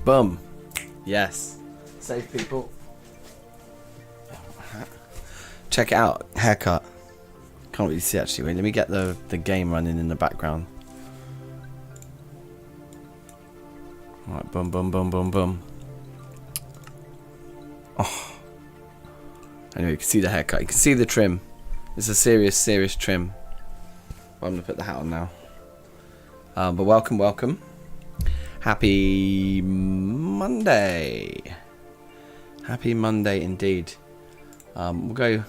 Boom. Yes. Save people. Check it out. Haircut. Can't really see actually. Wait, let me get the game running in the background. Alright, boom, boom, boom, boom, boom. Oh. Anyway, you can see the haircut. You can see the trim. It's a serious trim. Well, I'm going to put the hat on now. But welcome. Happy Monday. Happy Monday indeed. We'll go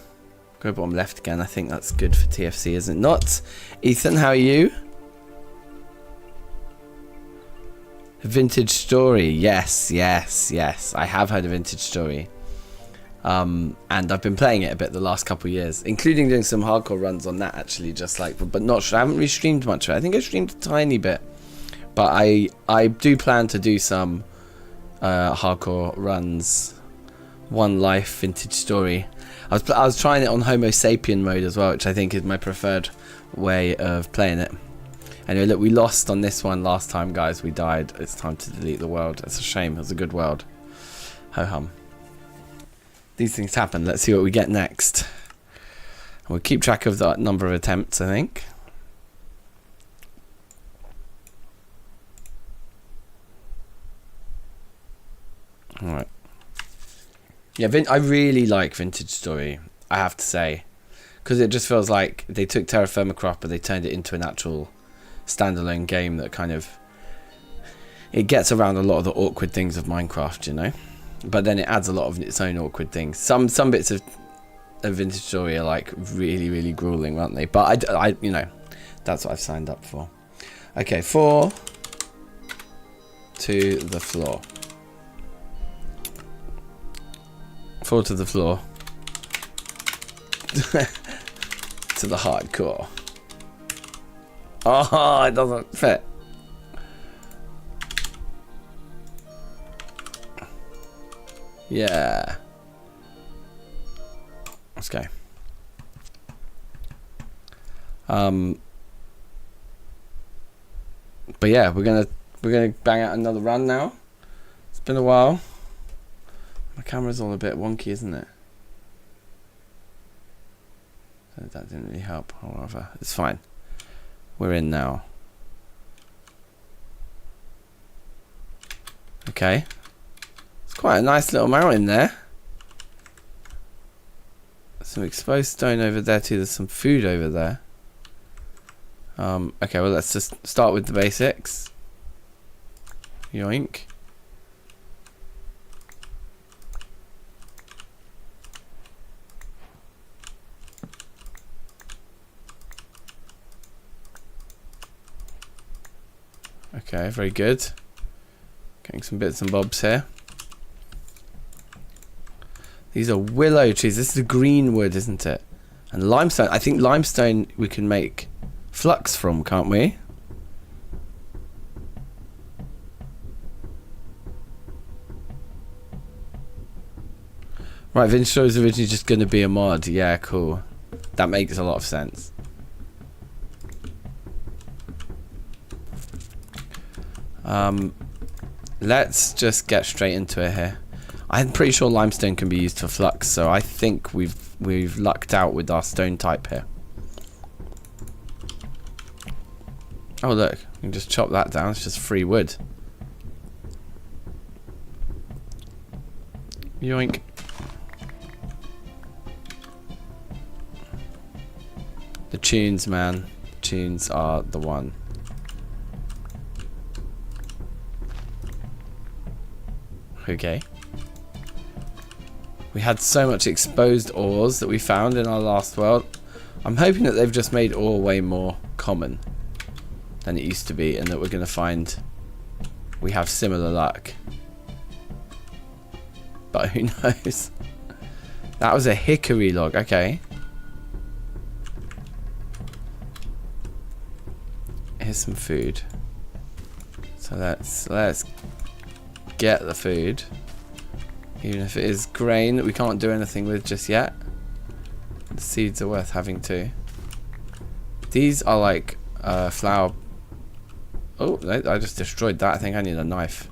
bottom left again. I think that's good for TFC, isn't it not? Ethan, how are you? Vintage Story. Yes. I have heard of Vintage Story. And I've been playing it a bit the last couple of years, including doing some hardcore runs on that actually, just like, but not sure. I haven't really streamed much of it. I think I streamed a tiny bit, but I do plan to do some hardcore runs. One Life Vintage Story. I was trying it on Homo Sapien mode as well, which I think is my preferred way of playing it. Anyway, look, we lost on this one last time, guys. We died. It's time to delete the world. It's a shame. It was a good world. Ho hum. These things happen. Let's see what we get next. We'll keep track of the number of attempts, I think. Alright. Yeah, I really like Vintage Story, I have to say. Because it just feels like they took terrafirmacraft, but they turned it into an actual standalone game that kind of... It gets around a lot of the awkward things of Minecraft, you know? But then it adds a lot of its own awkward things. Some bits of Vintage Story are like really grueling, aren't they? But I you know, that's what I've signed up for. Okay, 4 to the floor. 4 to the floor. To the hardcore. Oh, it doesn't fit. Yeah. Let's go. But yeah, we're gonna bang out another run now. It's been a while. My camera's all a bit wonky, isn't it? That didn't really help. However, it's fine. We're in now. Okay. It's quite a nice little mountain there. Some exposed stone over there too. There's some food over there. Okay, well let's just start with the basics. Yoink. Okay, very good. Getting some bits and bobs here. These are willow trees. This is a green wood, isn't it? And limestone. I think limestone we can make flux from, can't we? Right, Vintage Story is originally just going to be a mod. Yeah, cool. That makes a lot of sense. Let's just get straight into it here. I'm pretty sure limestone can be used for flux, so I think we've lucked out with our stone type here. Oh look, you can just chop that down. It's just free wood. Yoink. The tunes, man. The tunes are the one. Okay. We had so much exposed ores that we found in our last world. I'm hoping that they've just made ore way more common than it used to be, and that we're going to find we have similar luck. But who knows? That was a hickory log. Okay. Here's some food. So let's get the food. Even if it is grain that we can't do anything with just yet. The seeds are worth having too. These are like flour. Oh, I just destroyed that. I think I need a knife.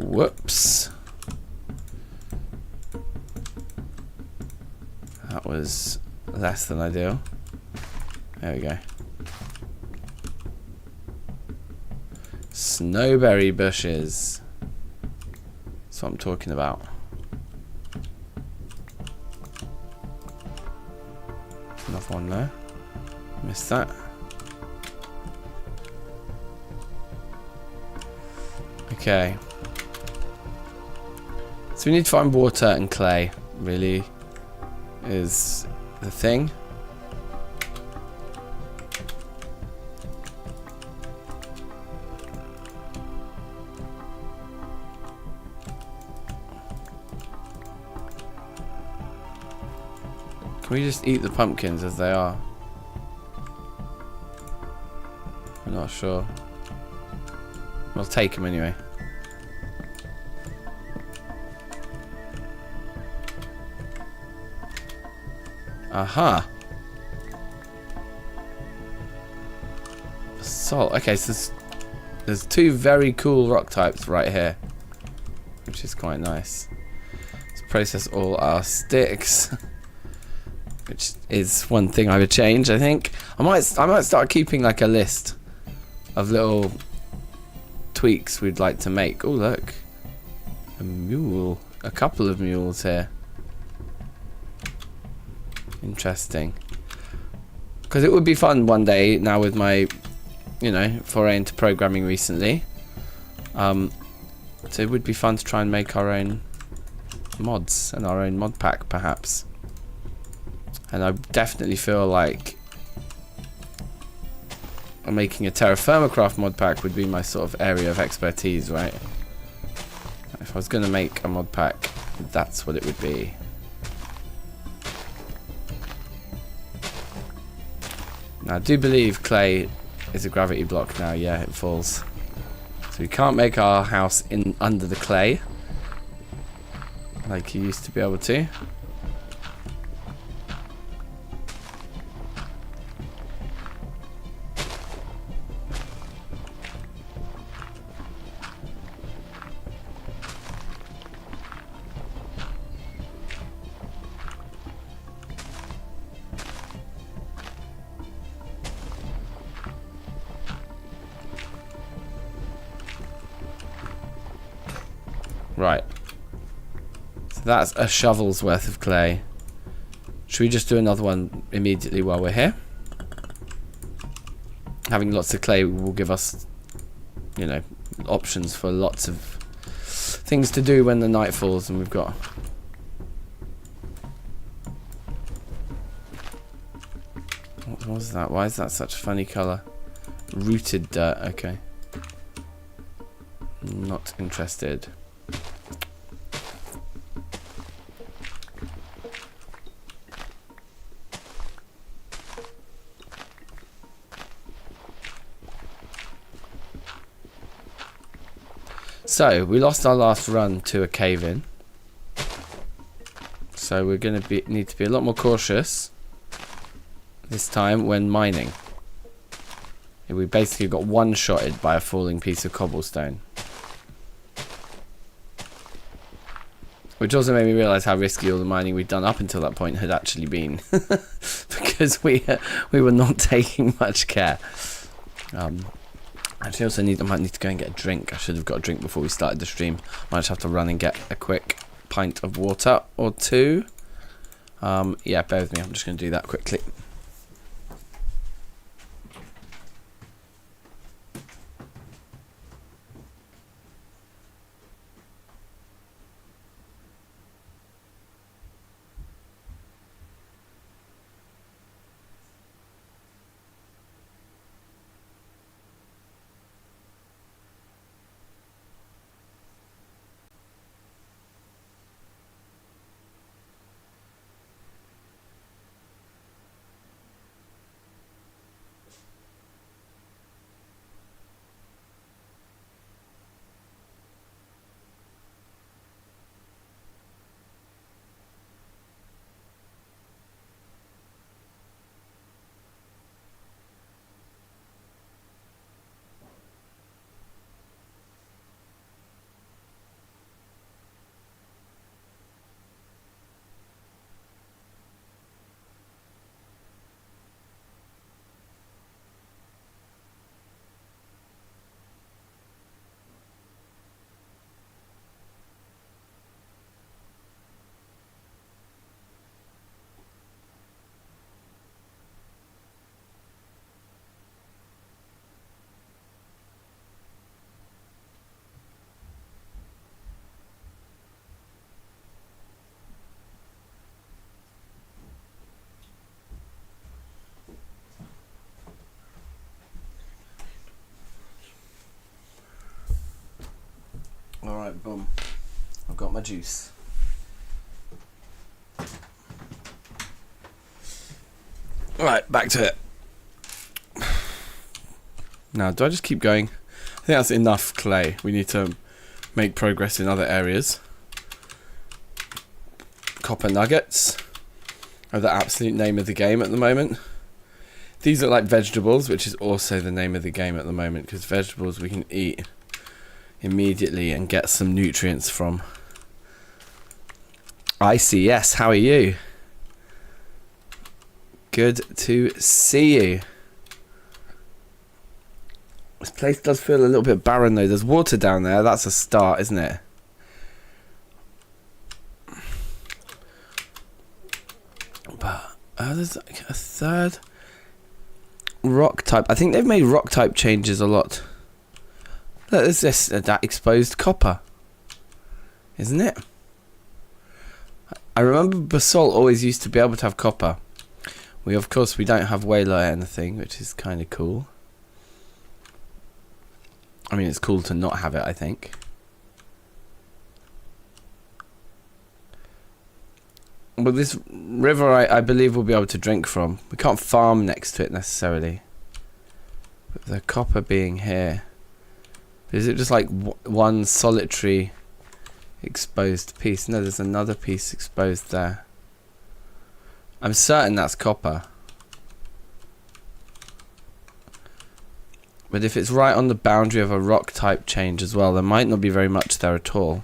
Whoops. That was less than ideal. There we go. Snowberry bushes. That's what I'm talking about. Another one there. Missed that. Okay. So we need to find water and clay, really, is the thing. Can we just eat the pumpkins as they are? I'm not sure. We'll take them anyway. Aha. Salt. Okay, so there's two very cool rock types right here, which is quite nice. Let's process all our sticks, which is one thing I would change. I think I might start keeping like a list of little tweaks we'd like to make. Oh look, a mule, a couple of mules here. Interesting. Because it would be fun one day now with my, you know, foray into programming recently. So it would be fun to try and make our own mods and our own mod pack perhaps. And I definitely feel like making a terrafirmacraft mod pack would be my sort of area of expertise, right? If I was going to make a mod pack, that's what it would be. Now, I do believe clay is a gravity block now. Yeah, it falls. So we can't make our house in under the clay like you used to be able to. Right. So that's a shovel's worth of clay. Should we just do another one immediately while we're here? Having lots of clay will give us, you know, options for lots of things to do when the night falls and we've got... What was that? Why is that such a funny colour? Rooted dirt, okay. Not interested. So, we lost our last run to a cave-in. So we're going to need to be a lot more cautious this time when mining. We basically got one-shotted by a falling piece of cobblestone. Which also made me realise how risky all the mining we'd done up until that point had actually been. Because we were not taking much care. Actually, also I might need to go and get a drink. I should have got a drink before we started the stream. Might just have to run and get a quick pint of water or two. Yeah, bear with me. I'm just going to do that quickly. Right, boom. I've got my juice. Right, back to it. Now, do I just keep going? I think that's enough clay. We need to make progress in other areas. Copper nuggets are the absolute name of the game at the moment. These are like vegetables, which is also the name of the game at the moment, because vegetables we can eat immediately and get some nutrients from. Icy, yes, how are you? Good to see you. This place does feel a little bit barren though. There's water down there, that's a start, isn't it? But there's like a third rock type. I think they've made rock type changes a lot. Look, there's this that exposed copper, isn't it? I remember basalt always used to be able to have copper. Of course we don't have whaler or anything, which is kind of cool. I mean, it's cool to not have it, I think. But this river, I believe we'll be able to drink from. We can't farm next to it necessarily. But the copper being here. Is it just like one solitary exposed piece? No, there's another piece exposed there. I'm certain that's copper. But if it's right on the boundary of a rock type change as well, there might not be very much there at all.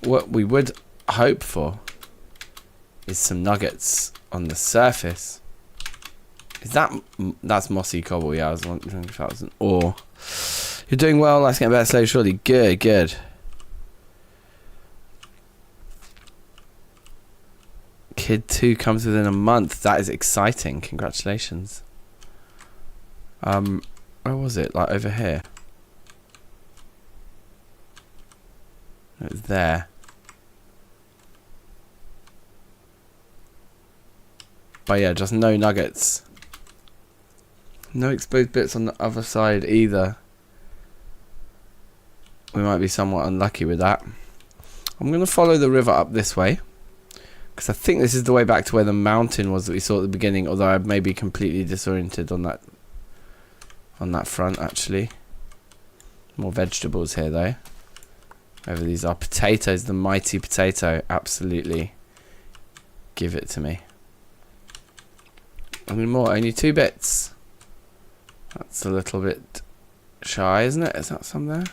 What we would hope for is some nuggets on the surface. Is that's mossy cobble? Yeah, I was wondering if that was an ore. You're doing well. Let's get better slow, surely. Good, good. Kid 2 comes within a month. That is exciting. Congratulations. Where was it? Like over here. It was there. But yeah, just no nuggets. No exposed bits on the other side either. We might be somewhat unlucky with that. I'm going to follow the river up this way, because I think this is the way back to where the mountain was that we saw at the beginning, although I may be completely disoriented on that front actually. More vegetables here though. Over these are potatoes, the mighty potato. Absolutely. Give it to me. I mean more, only 2 bits. That's a little bit shy, isn't it? Is that some there?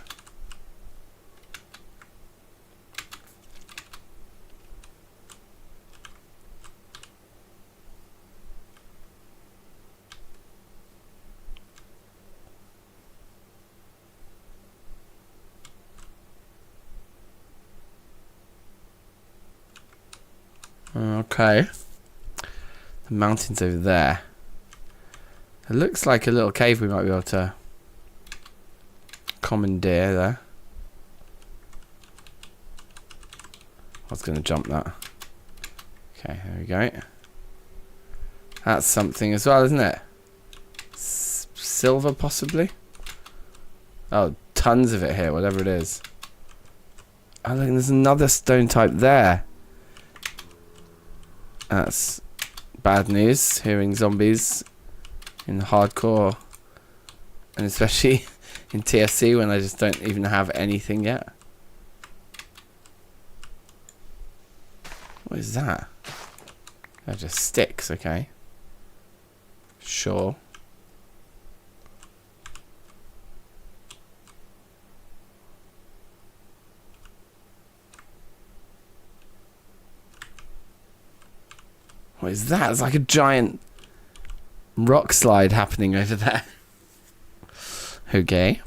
Okay. The mountain's over there. It looks like a little cave we might be able to commandeer there. I was going to jump that. Okay, there we go. That's something as well, isn't it? Silver, possibly? Oh, tons of it here, whatever it is. Oh, look, there's another stone type there. That's bad news, hearing zombies in hardcore, and especially in TFC when I just don't even have anything yet. What is that? That just sticks, okay. Sure. What is that? It's like a giant rock slide happening over there. Okay.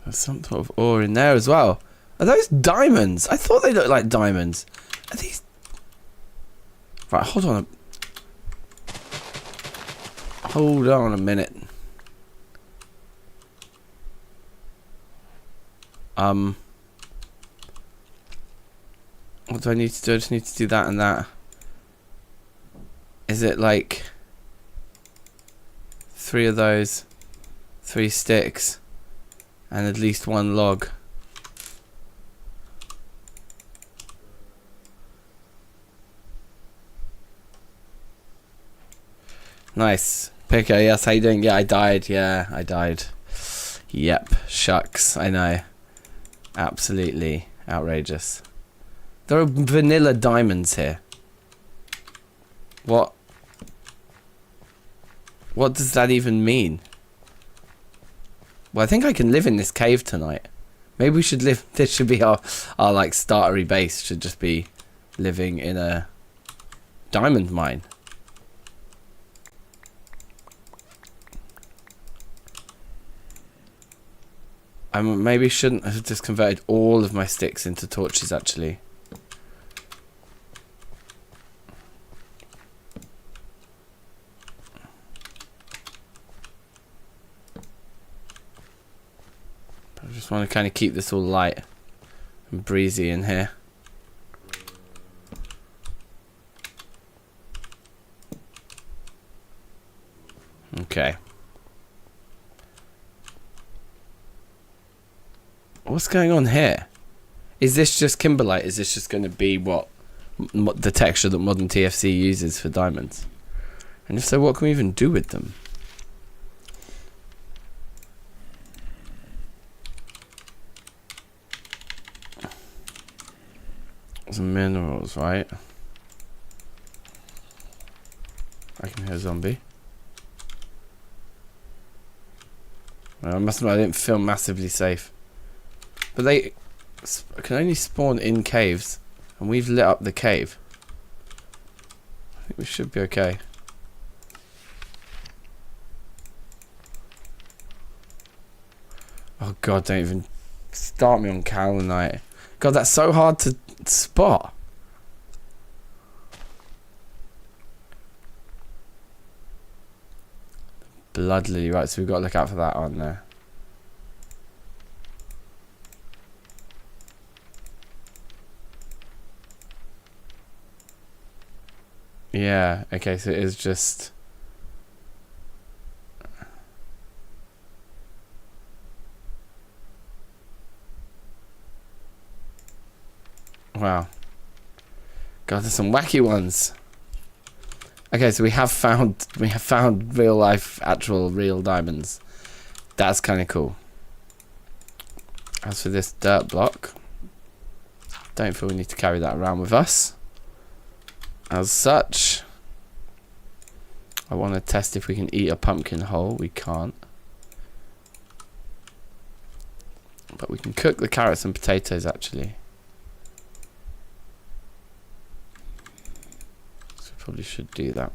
There's some sort of ore in there as well. Are those diamonds? I thought they looked like diamonds. Are these... Right, hold on a minute. What do I need to do? I just need to do that and that. Is it like 3 of those, 3 sticks, and at least 1 log? Nice. Picker, yes, how you doing? Yeah, I died. Yeah, I died. Yep. Shucks. I know. Absolutely outrageous. There are vanilla diamonds here. What? What does that even mean? Well, I think I can live in this cave tonight. Maybe we should live... This should be our like, startery base. Should just be living in a diamond mine. I maybe shouldn't have just converted all of my sticks into torches, actually. I just want to kind of keep this all light and breezy in here. Okay. What's going on here? Is this just kimberlite? Is this just going to be what the texture that modern TFC uses for diamonds? And if so, what can we even do with them? Some minerals, right? I can hear a zombie. Well, I must admit, I didn't feel massively safe. But they can only spawn in caves, and we've lit up the cave. I think we should be okay. Oh god, don't even start me on Calamite. God, that's so hard to spot. Blood lily, right, so we've got to look out for that, aren't there? Yeah, okay, so it is just... Wow. God, there's some wacky ones. Okay, so we have found real life, actual real diamonds. That's kind of cool. As for this dirt block, don't feel we need to carry that around with us. As such, I want to test if we can eat a pumpkin whole. We can't. But we can cook the carrots and potatoes, actually. So we probably should do that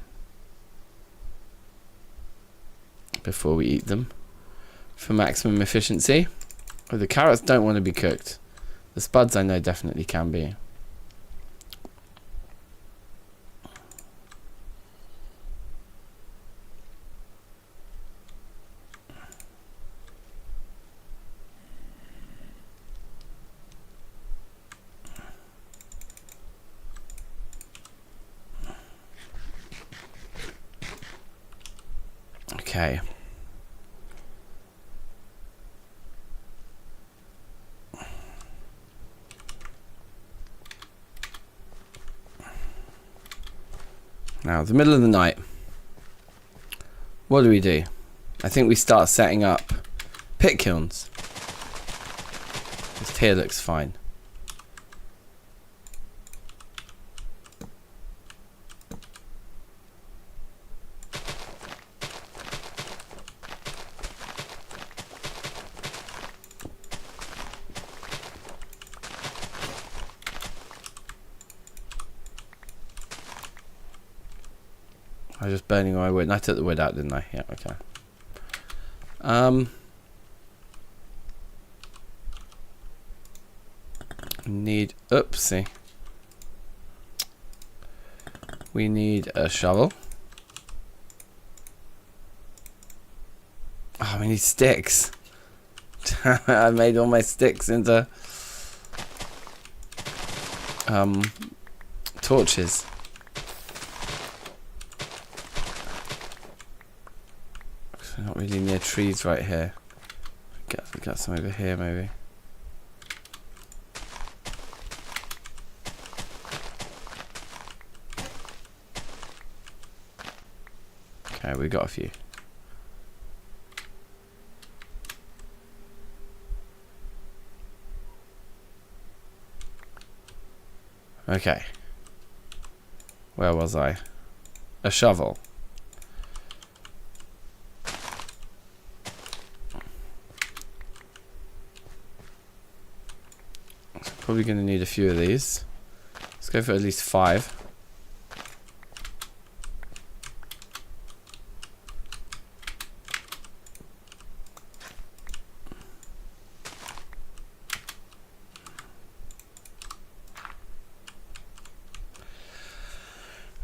before we eat them for maximum efficiency. Oh, the carrots don't want to be cooked. The spuds I know definitely can be. Okay. Now, it's the middle of the night. What do we do? I think we start setting up pit kilns. This tier looks fine. I was just burning my wood. And I took the wood out, didn't I? Yeah, okay. Need... Oopsie. We need a shovel. Oh, we need sticks. I made all my sticks into... torches. We're not really near trees right here. Get some over here maybe. Okay, we got a few. Okay. Where was I? A shovel. Probably going to need a few of these. Let's go for at least 5.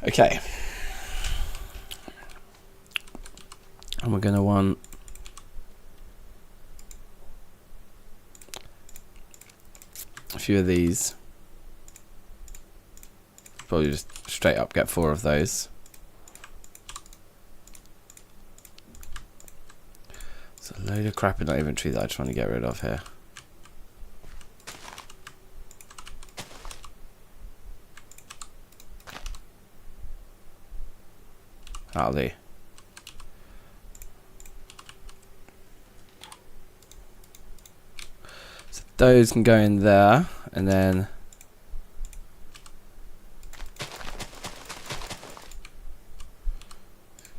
Okay. And we're going to want a few of these. Probably just straight up get 4 of those. There's a load of crap in our inventory that I just want to get rid of here. That'll do. So those can go in there, and then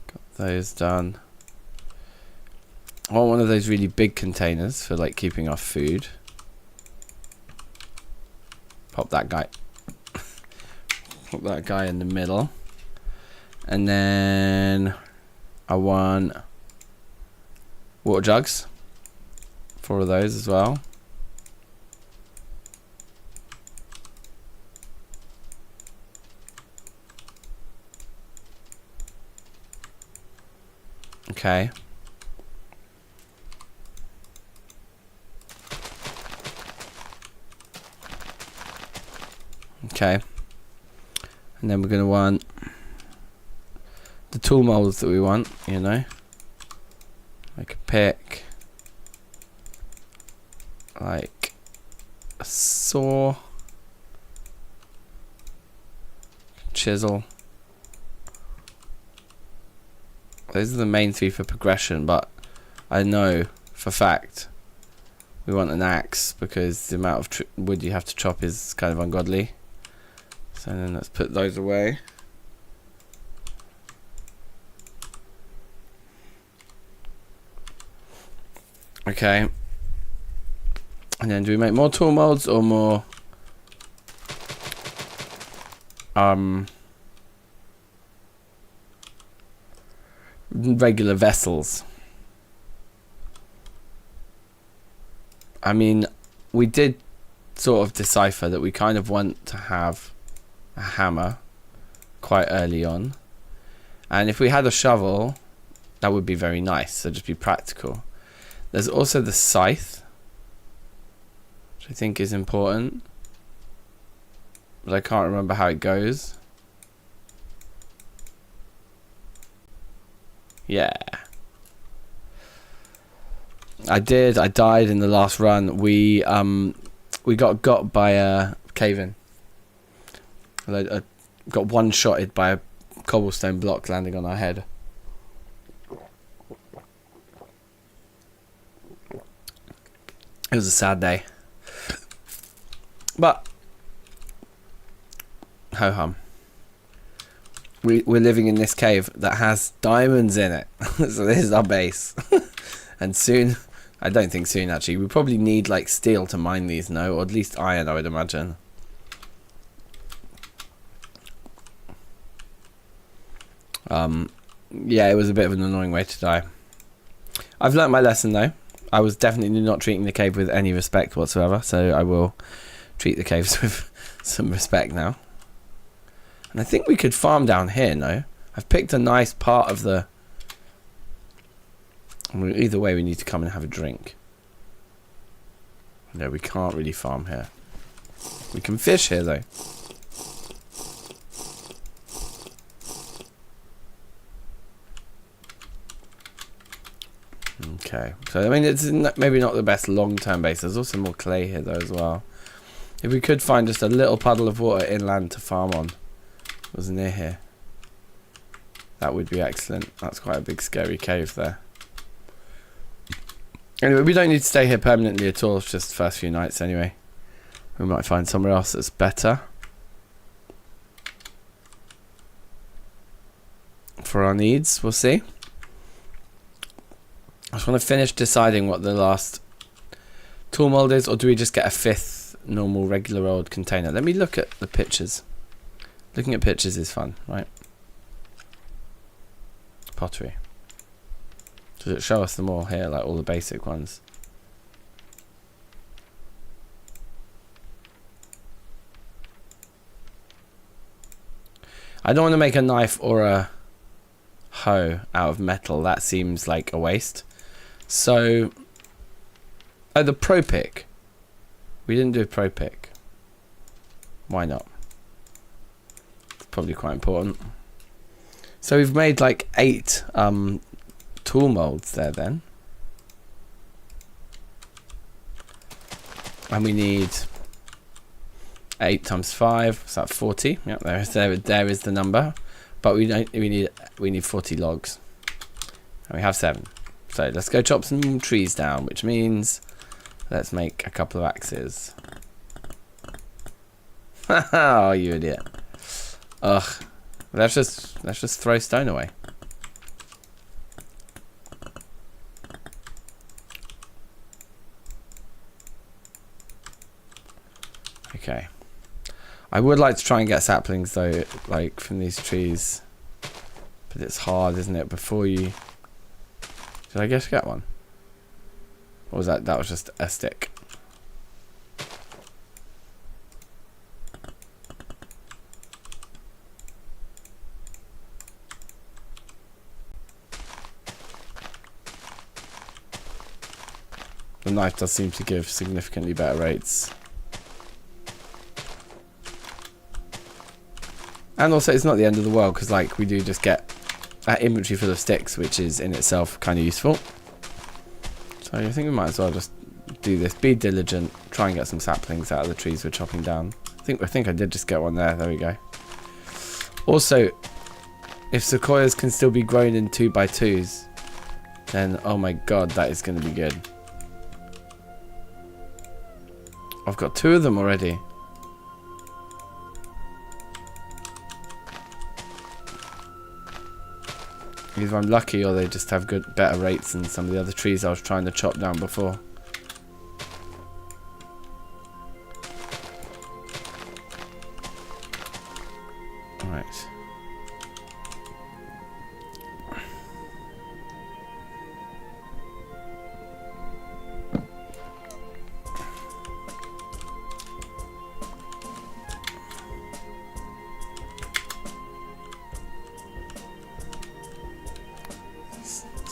got those done. I want one of those really big containers for like keeping our food. Pop that guy. Pop that guy in the middle. And then I want water jugs. 4 of those as well. Okay. Okay. And then we're going to want the tool molds that we want, you know, like a pick, like a saw, chisel. Those are the main 3 for progression, but I know for fact we want an axe because the amount of wood you have to chop is kind of ungodly. So then let's put those away. Okay. And then do we make more tool molds or more regular vessels? I mean, we did sort of decipher that we kind of want to have a hammer quite early on. And if we had a shovel, that would be very nice. So just be practical. There's also the scythe, which I think is important, but I can't remember how it goes. Yeah. I died in the last run. We got by a cave-in. I got one-shotted by a cobblestone block landing on our head. It was a sad day, but ho hum. We're living in this cave that has diamonds in it, so this is our base. And soon, I don't think soon actually, we probably need like steel to mine these, no, or at least iron, I would imagine. Yeah, it was a bit of an annoying way to die. I've learnt my lesson though. I was definitely not treating the cave with any respect whatsoever, so I will treat the caves with some respect now. And I think we could farm down here, no? I've picked a nice part of the... Either way, we need to come and have a drink. No, we can't really farm here. We can fish here, though. Okay, so I mean it's maybe not the best long-term base. There's also more clay here though as well. If we could find just a little puddle of water inland to farm on, was near here, that would be excellent. That's quite a big scary cave there. Anyway, we don't need to stay here permanently at all. It's just the first few nights anyway. We might find somewhere else that's better for our needs. We'll see. I just want to finish deciding what the last tool mold is, or do we just get a 5th normal regular old container? Let me look at the pictures. Looking at pictures is fun, right? Pottery. Does it show us them all here, like all the basic ones? I don't want to make a knife or a hoe out of metal. That seems like a waste. So, oh, the pro pick. We didn't do a pro pick. Why not? It's probably quite important. So we've made like 8 tool molds there then. And we need 8 times 5, so that's 40. Yep, there is the number. But we need 40 logs. And we have 7. So let's go chop some trees down, which means let's make a couple of axes. Oh, you idiot. Ugh. Let's just throw stone away. Okay. I would like to try and get saplings though, like from these trees. But it's hard, isn't it? Before you... Did I guess get one? Or was that was just a stick? The knife does seem to give significantly better rates. And also it's not the end of the world, because like we do just get that inventory full of sticks, which is in itself kind of useful. So I think we might as well just do this. Be diligent, try and get some saplings out of the trees we're chopping down. I think I did just get one there. There we go. Also, if sequoias can still be grown in 2x2s, then oh my god, that is going to be good. I've got 2 of them already. Either I'm lucky or they just have better rates than some of the other trees I was trying to chop down before. Alright.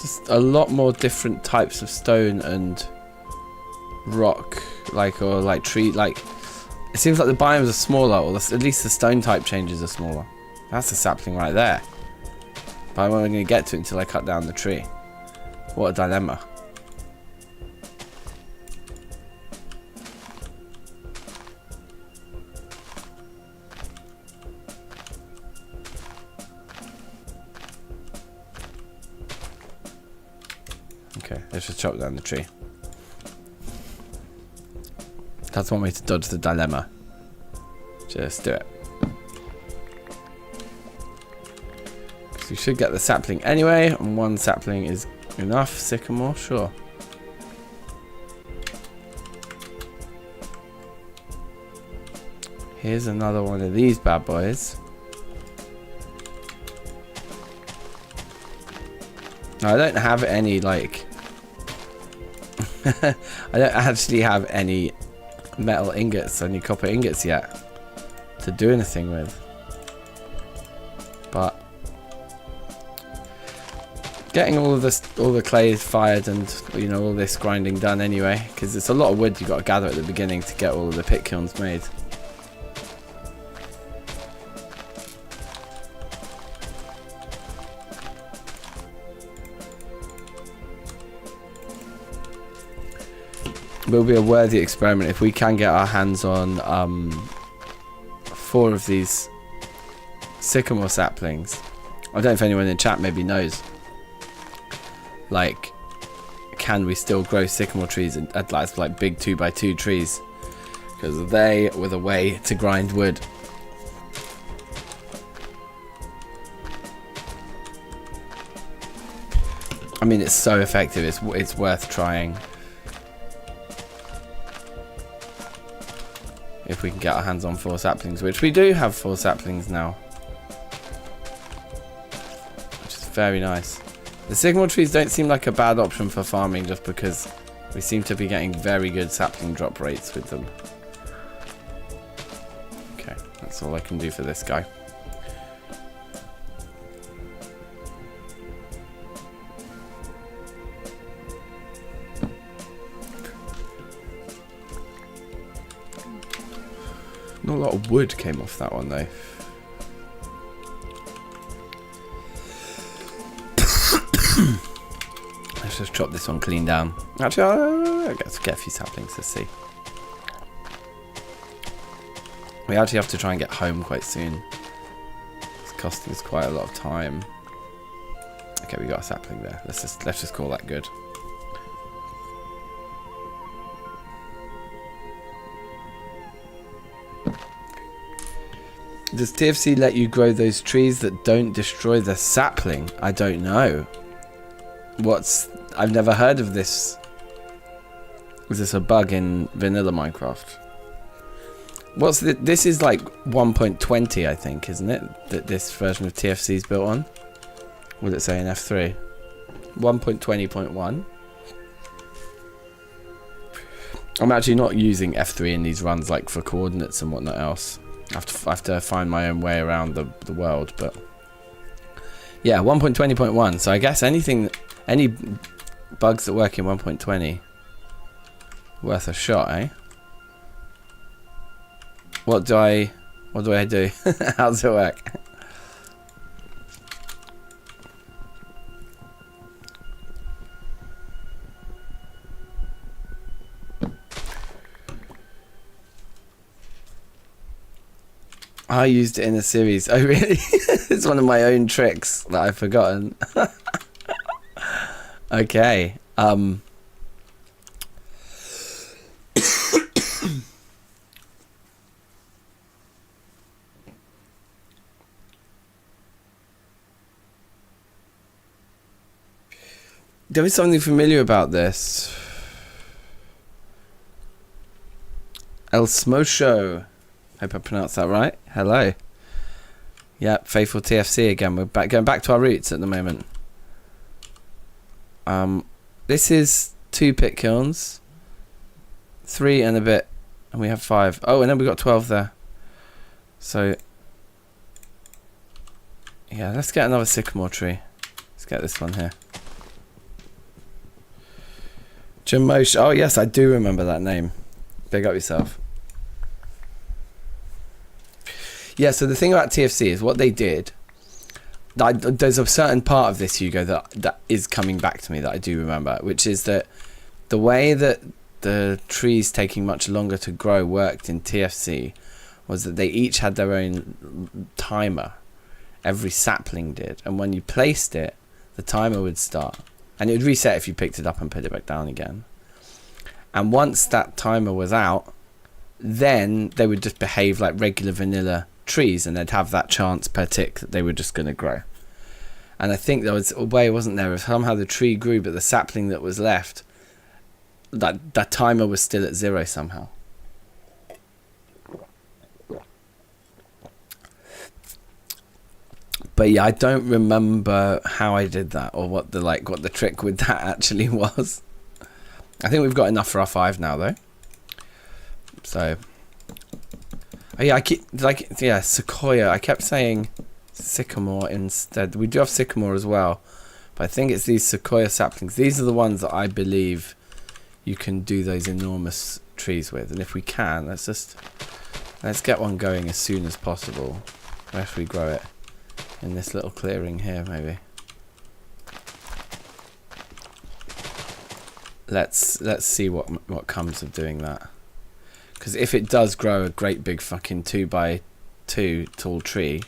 Just a lot more different types of stone and rock, or tree, it seems like the biomes are smaller, or at least the stone type changes are smaller. That's a sapling right there. But I'm only going to get to it until I cut down the tree. What a dilemma. Okay, let's just chop down the tree. That's one way to dodge the dilemma. Just do it. So you should get the sapling anyway, and 1 sapling is enough. Sycamore, sure. Here's another one of these bad boys. Now, I don't have any, I don't actually have any metal ingots, any copper ingots yet to do anything with. But getting all the clay fired and all this grinding done anyway, because it's a lot of wood you've got to gather at the beginning to get all of the pit kilns made. will be a worthy experiment if we can get our hands on 4 of these sycamore saplings. I don't know if anyone in chat maybe knows. Like, can we still grow sycamore trees at like big 2x2 trees? Because they were the way to grind wood. I mean, it's so effective. It's worth trying. If we can get our hands on 4 saplings, which we do have 4 saplings now. Which is very nice. The sycamore trees don't seem like a bad option for farming just because we seem to be getting very good sapling drop rates with them. Okay, that's all I can do for this guy. Not a lot of wood came off that one though. Let's just chop this one clean down. Actually, I'll get a few saplings to see. We actually have to try and get home quite soon. It's costing us quite a lot of time. Okay, we got a sapling there. Let's just call that good. Does TFC let you grow those trees that don't destroy the sapling? I don't know. I've never heard of this. Is this a bug in vanilla Minecraft? This is like 1.20, I think, isn't it? That this version of TFC is built on. What did it say in F3? 1.20.1. I'm actually not using F3 in these runs like for coordinates and whatnot else. I have to find my own way around the world, but yeah, 1.20.1. So I guess any bugs that work in 1.20 worth a shot, eh? What do I do? How does it work? I used it in a series. Oh, really? It's one of my own tricks that I've forgotten. Okay. There is something familiar about this. El Smosho. Hope I pronounced that right. Hello. Yep, faithful TFC again. We're going back to our roots at the moment. This is 2 pit kilns, 3 and a bit, and we have 5. Oh, and then we got 12 there. So yeah, let's get another sycamore tree. Let's get this one here. Jamosh. Oh yes, I do remember that name. Big up yourself. Yeah, so the thing about TFC is what they did. There's a certain part of this, Hugo, that is coming back to me that I do remember, which is that the way that the trees taking much longer to grow worked in TFC was that they each had their own timer. Every sapling did, and when you placed it, the timer would start, and it would reset if you picked it up and put it back down again. And once that timer was out, then they would just behave like regular vanilla trees, and they'd have that chance per tick that they were just going to grow. And I think there was a way, wasn't there, if somehow the tree grew but the sapling that was left, that timer was still at 0 somehow. But yeah, I don't remember how I did that or what the trick with that actually was. I think we've got enough for our 5 now though. So oh yeah, sequoia. I kept saying sycamore instead. We do have sycamore as well, but I think it's these sequoia saplings. These are the ones that I believe you can do those enormous trees with. And if we can, let's get one going as soon as possible. Where should we grow it? In this little clearing here, maybe. let's see what comes of doing that. Because if it does grow a great big fucking 2x2 tall tree,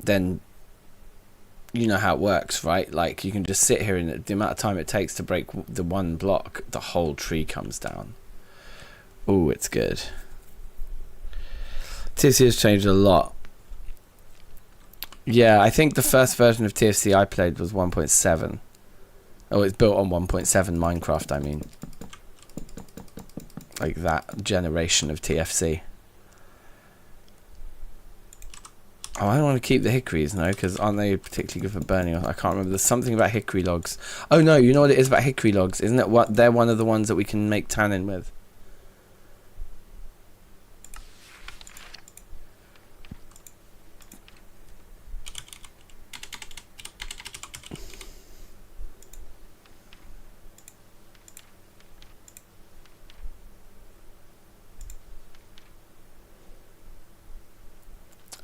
then you know how it works, right? Like, you can just sit here, and the amount of time it takes to break the one block, the whole tree comes down. Ooh, it's good. TFC has changed a lot. Yeah, I think the first version of TFC I played was 1.7. Oh, it's built on 1.7 Minecraft, I mean. Like that generation of TFC. Oh, I don't want to keep the hickories, no, because aren't they particularly good for burning? I can't remember. There's something about hickory logs. Oh no, you know what it is about hickory logs? Isn't it what they're one of the ones that we can make tannin with?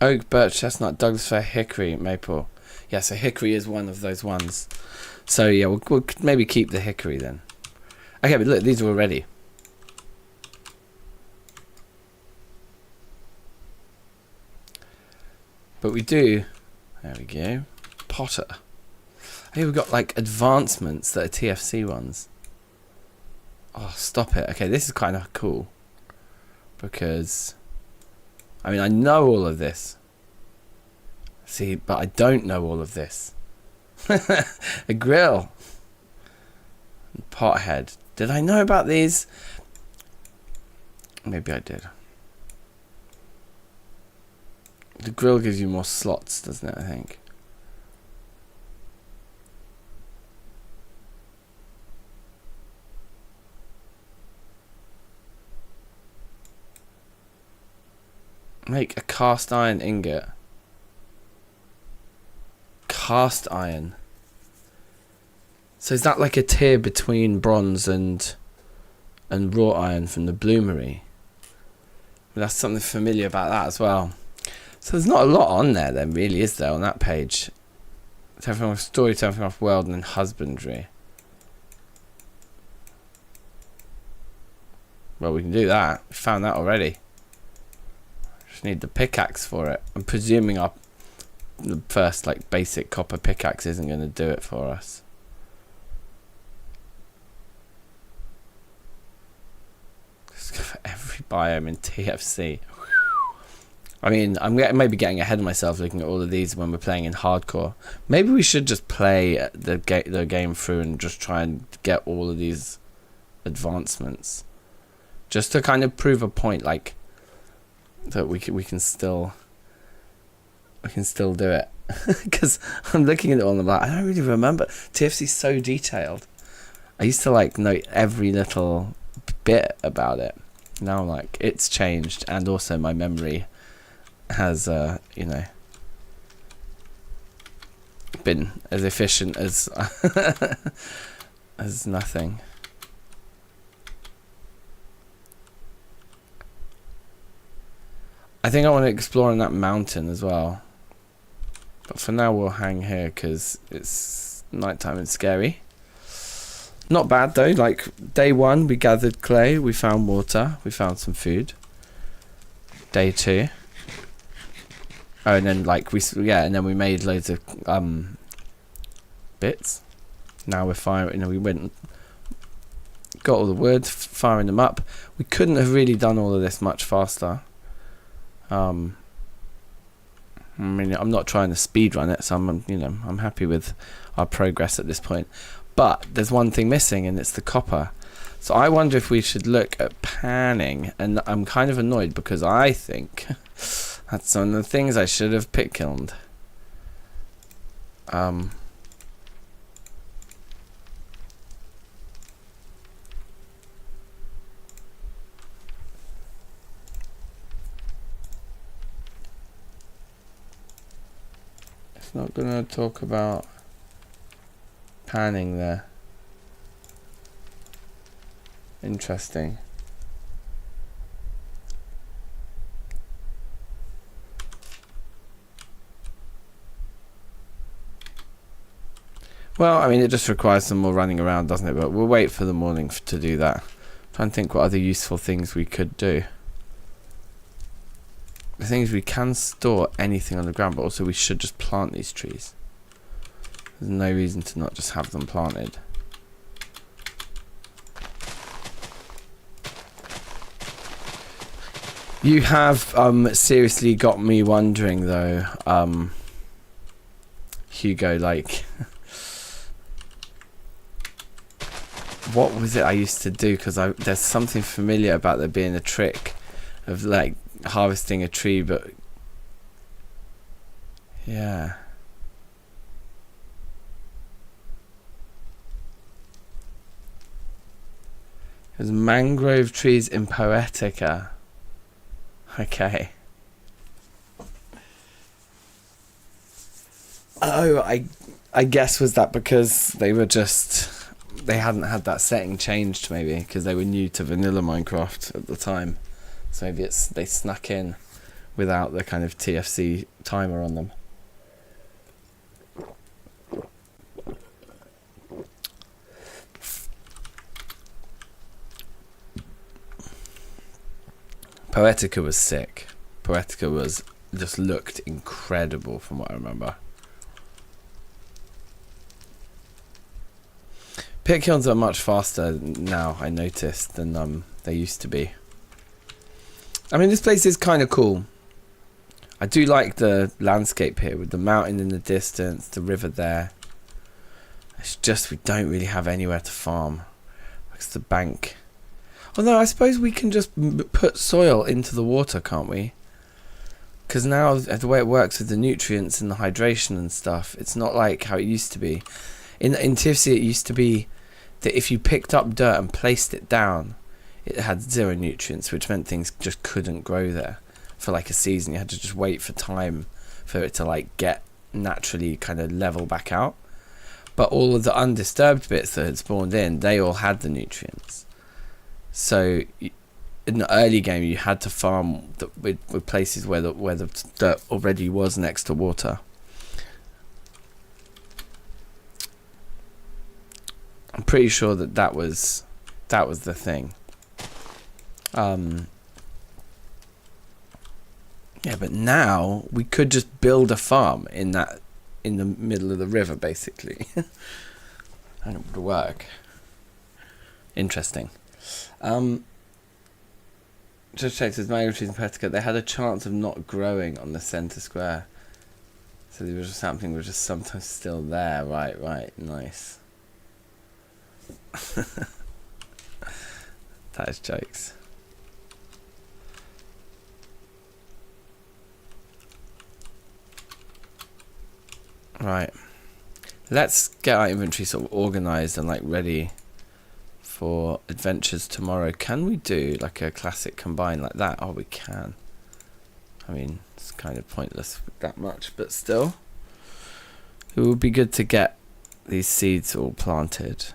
Oak, birch, chestnut, Douglas fir, hickory, maple. Yeah, so hickory is one of those ones. So yeah, we'll maybe keep the hickory then. Okay, but look, these are all ready. But we do... There we go. Potter. Hey, we've got like advancements that are TFC ones. Oh, stop it. Okay, this is kind of cool. Because... I mean, I know all of this. See, but I don't know all of this. A grill. Pothead. Did I know about these? Maybe I did. The grill gives you more slots, doesn't it, I think? Make a cast iron ingot. Cast iron. So is that like a tier between bronze and wrought iron from the bloomery? Well, that's something familiar about that as well. So there's not a lot on there then, really, is there, on that page? Terrafirmacraft story, Terrafirmacraft world, and then husbandry. Well, we can do that. We found that already. Just need the pickaxe for it. I'm presuming the first like basic copper pickaxe isn't going to do it for us. Let's go for every biome in TFC. I mean, I'm maybe getting ahead of myself looking at all of these when we're playing in hardcore. Maybe we should just play the game through and just try and get all of these advancements, just to kind of prove a point, like that we can still do it. Because I'm looking at it all and I'm like, I don't really remember. TFC's so detailed. I used to like note every little bit about it. Now I'm like, it's changed, and also my memory has you know, been as efficient as as nothing. I think I want to explore on that mountain as well, but for now we'll hang here because it's nighttime and scary. Not bad though. Like day 1 we gathered clay, we found water, we found some food. Day 2, oh, and then like and then we made loads of bits. Now we're firing. You know, we went, got all the wood, firing them up. We couldn't have really done all of this much faster. I mean, I'm not trying to speed run it, so I'm happy with our progress at this point. But there's one thing missing, and it's the copper. So I wonder if we should look at panning, and I'm kind of annoyed because I think that's one of the things I should have pit kilned. It's not gonna talk about panning there. Interesting. Well, I mean, it just requires some more running around, doesn't it? But we'll wait for the morning to do that. Trying to think what other useful things we could do. The thing is, we can store anything on the ground, but also we should just plant these trees. There's no reason to not just have them planted. You have seriously got me wondering, though, Hugo, like, what was it I used to do? Because there's something familiar about there being a trick of, like, harvesting a tree, but yeah. There's mangrove trees in Poetica. Okay. Oh, I guess was that because they hadn't had that setting changed, maybe because they were new to vanilla Minecraft at the time. So maybe they snuck in without the kind of TFC timer on them. Poetica was sick. Poetica was just looked incredible from what I remember. Pit kilns are much faster now, I noticed, than they used to be. I mean, this place is kind of cool. I do like the landscape here with the mountain in the distance, the river there. It's just we don't really have anywhere to farm. It's the bank. Although I suppose we can just put soil into the water, can't we? Because now the way it works with the nutrients and the hydration and stuff, it's not like how it used to be. In TFC it used to be that if you picked up dirt and placed it down, it had 0 nutrients, which meant things just couldn't grow there for like a season. You had to just wait for time for it to like get naturally kind of level back out. But all of the undisturbed bits that had spawned in, they all had the nutrients. So in the early game, you had to farm with places where the dirt already was next to water. I'm pretty sure that was the thing. Yeah, but now we could just build a farm in the middle of the river, basically, and it would work. Interesting. Just checked with mango trees in Poetica. They had a chance of not growing on the centre square, so they were just something was just sometimes still there. Right, nice. That is jokes. Right, let's get our inventory sort of organised and like ready for adventures tomorrow. Can we do like a classic combine like that? Oh, we can. I mean, it's kind of pointless with that much, but still, it would be good to get these seeds all planted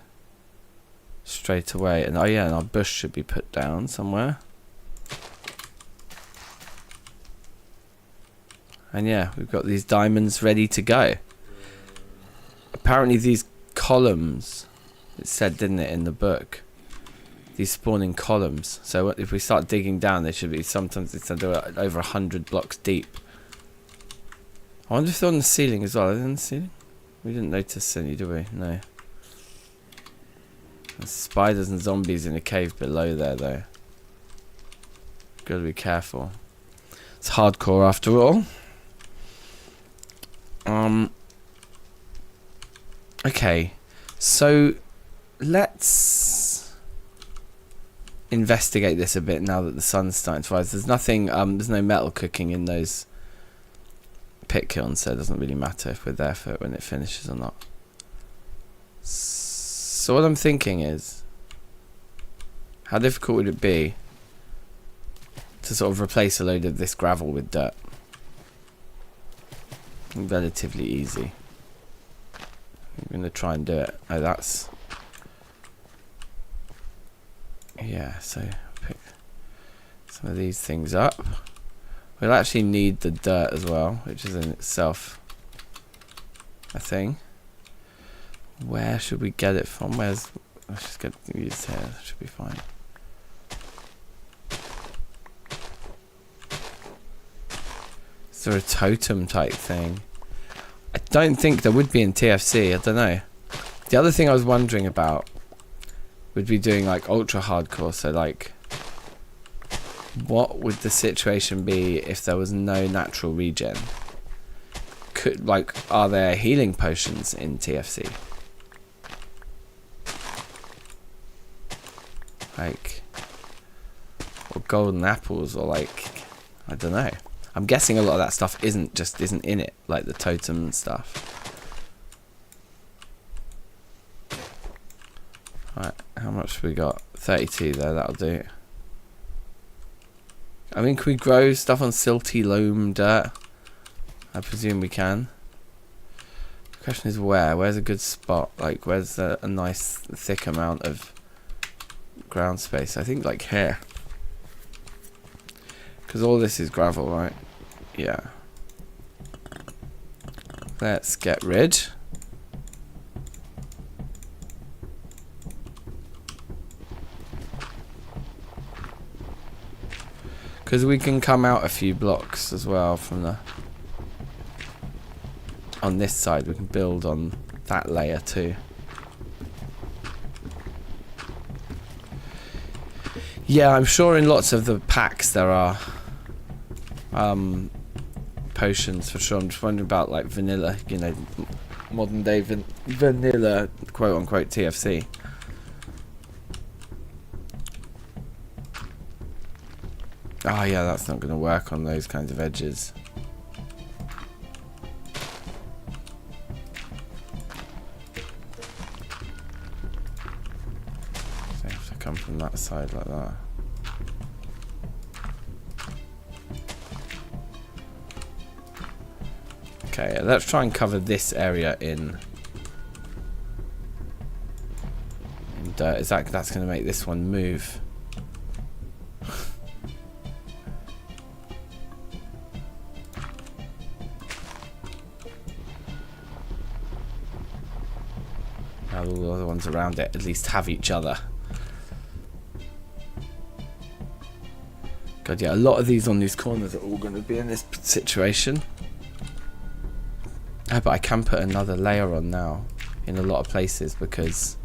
straight away. And oh yeah, and our bush should be put down somewhere. And yeah, we've got these diamonds ready to go. Apparently these columns, it said, didn't it, in the book, these spawning columns. So if we start digging down, they should be, sometimes they said they were over 100 blocks deep. I wonder if they're on the ceiling as well. Are they on the ceiling? We didn't notice any, did we? No. There's spiders and zombies in a cave below there, though. Gotta be careful. It's hardcore after all. Okay, so let's investigate this a bit now that the sun's starting to rise. There's nothing, there's no metal cooking in those pit kilns, so it doesn't really matter if we're there for it when it finishes or not. So what I'm thinking is, how difficult would it be to sort of replace a load of this gravel with dirt? Relatively easy. I'm going to try and do it. Oh, that's... Yeah, so pick some of these things up. We'll actually need the dirt as well, which is in itself a thing. Where should we get it from? Let's just get used here. Should be fine. Is there a totem type thing? I don't think there would be in TFC. I don't know. The other thing I was wondering about would be doing like ultra hardcore. So like, what would the situation be if there was no natural regen? Are there healing potions in TFC? Like, or golden apples, or like, I don't know. I'm guessing a lot of that stuff isn't in it, like the totem and stuff. Right, how much we got? 32 there, that'll do. I mean, can we grow stuff on silty loam dirt? I presume we can. The question is where? Where's a good spot? Like, where's a nice thick amount of ground space? I think like here. Because all this is gravel, right? Yeah. Let's get rid. Because we can come out a few blocks as well from the... On this side, we can build on that layer too. Yeah, I'm sure in lots of the packs there are potions for sure. I'm just wondering about like vanilla, you know, modern day vanilla quote unquote TFC. Oh yeah, that's not going to work on those kinds of edges. So I have to come from that side like that. Okay, let's try and cover this area in dirt. That's going to make this one move? Now all the other ones around it at least have each other. God, yeah, a lot of these on these corners are all going to be in this situation. Oh, but I can put another layer on now in a lot of places because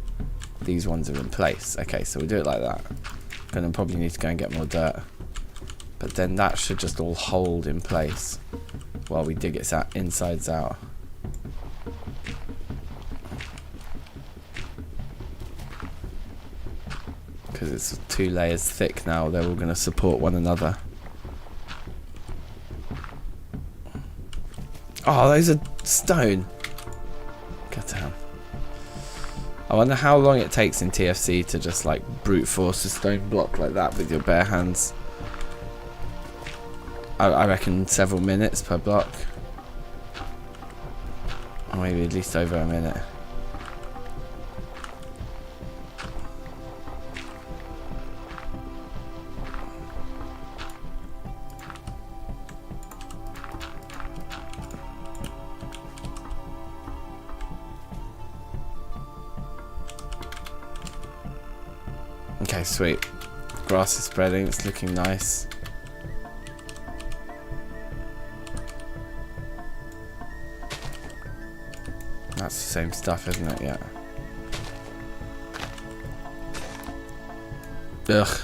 these ones are in place. Okay, so we'll do it like that. Gonna probably need to go and get more dirt. But then that should just all hold in place while we dig it insides out. Because it's 2 layers thick now, they're all going to support one another. Oh, those are stone. God damn. I wonder how long it takes in TFC to just like brute force a stone block like that with your bare hands. I reckon several minutes per block. Or maybe at least over a minute. Okay, sweet. Grass is spreading, it's looking nice. That's the same stuff, isn't it? Yeah. Ugh.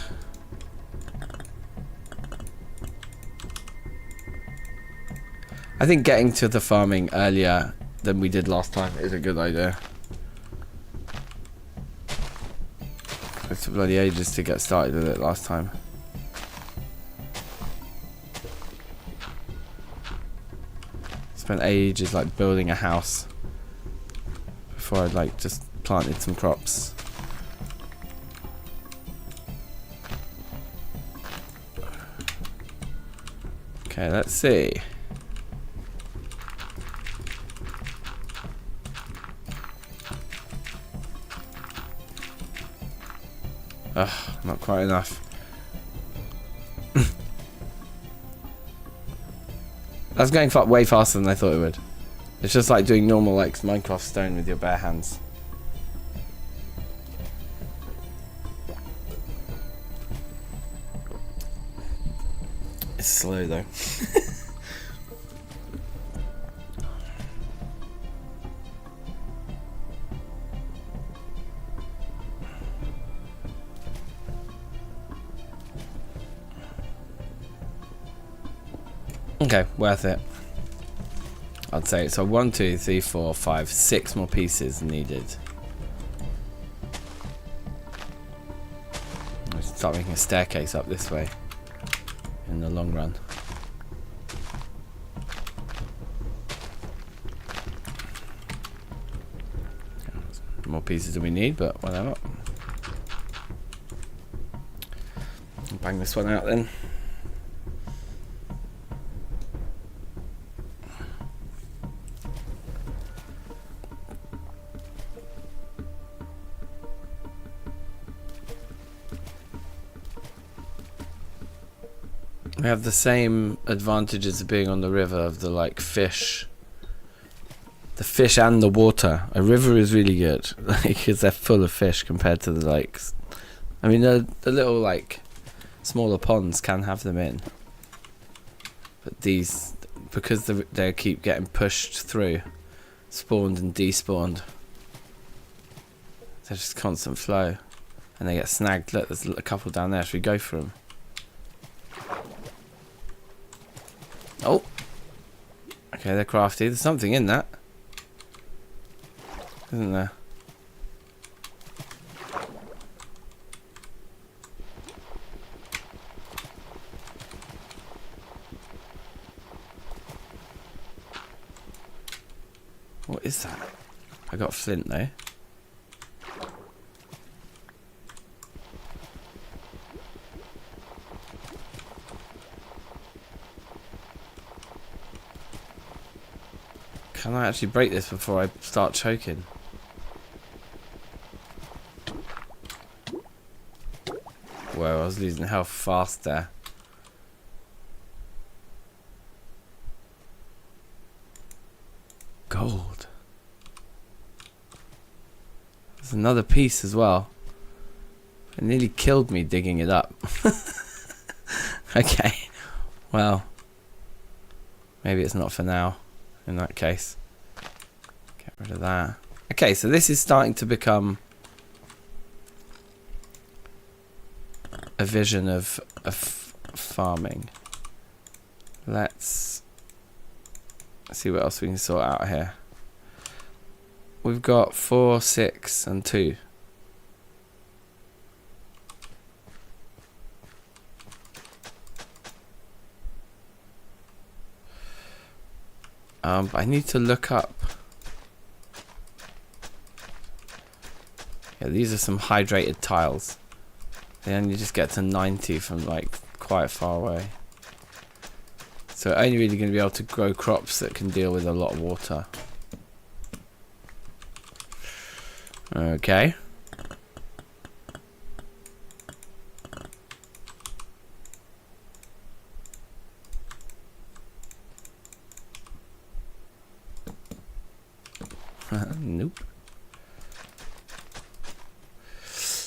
I think getting to the farming earlier than we did last time is a good idea. It took bloody ages to get started with it last time. Spent ages like building a house before I'd like just planted some crops. Okay, let's see. Ugh, not quite enough. That's going way faster than I thought it would. It's just like doing normal like Minecraft stone with your bare hands. slow though. Okay, worth it. I'd say so. 1, 2, 3, 4, 5, 6 more pieces needed. I'll start making a staircase up this way in the long run. More pieces than we need, but whatever. Bang this one out then. We have the same advantages of being on the river of the like fish. The fish and the water. A river is really good because they're full of fish compared to the lakes. I mean the little like smaller ponds can have them in. But these, because they keep getting pushed through, spawned and despawned. They're just constant flow. And they get snagged. Look, there's a couple down there. Should we go for them? Oh, okay, they're crafty. There's something in that, isn't there? What is that? I got flint though. Can I actually break this before I start choking? Whoa, I was losing health fast there. Gold. There's another piece as well. It nearly killed me digging it up. Okay, well, maybe it's not for now. In that case, get rid of that. Okay, so this is starting to become a vision of farming. Let's see what else we can sort out here. We've got 4, 6, and 2. I need to look up. Yeah, these are some hydrated tiles. They only just get to 90 from like quite far away. So only really going to be able to grow crops that can deal with a lot of water. Okay. Nope.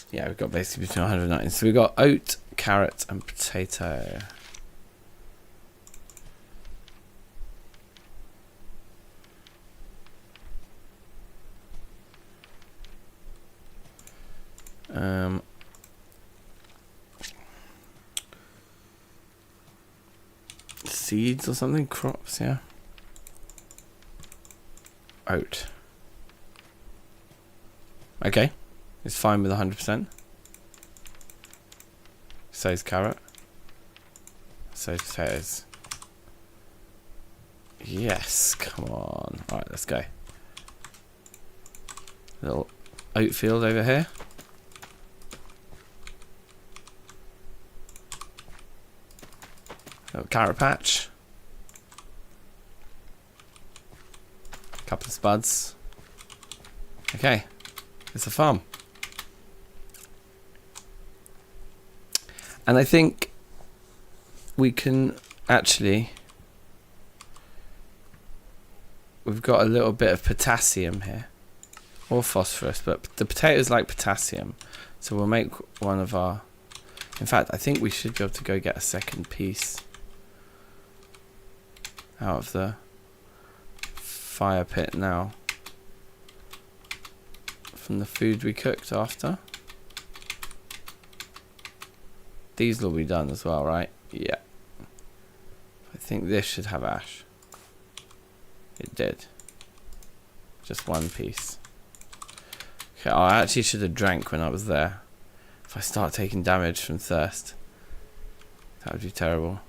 Yeah, we've got basically between 190. So we've got oat, carrot, and potato. Seeds or something? Crops, yeah. Oat. Okay, it's fine with 100%. So's carrot. So's potatoes. Yes, come on. Alright, let's go. Little oat field over here. Little carrot patch. Couple of spuds. Okay. It's a farm. And I think we can actually, we've got a little bit of potassium here, or phosphorus, but the potatoes like potassium, so we'll make one of our, in fact I think we should be able to go get a second piece out of the fire pit now from the food we cooked after. These will be done as well, right? Yeah. I think this should have ash. It did. Just one piece. Okay, I actually should have drank when I was there. If I start taking damage from thirst, that would be terrible.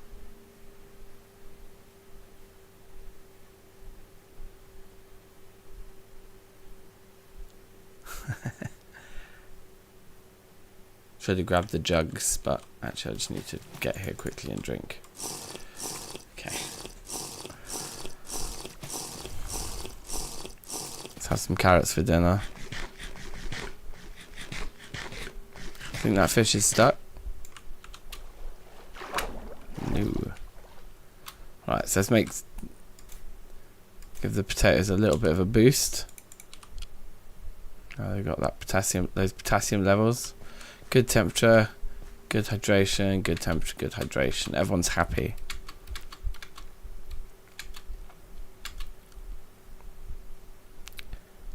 Should have grabbed the jugs, but actually I just need to get here quickly and drink. Okay. Let's have some carrots for dinner. I think that fish is stuck. No. Right, so let's give the potatoes a little bit of a boost. They've got that potassium, those potassium levels. Good temperature, good hydration, good temperature, good hydration. Everyone's happy.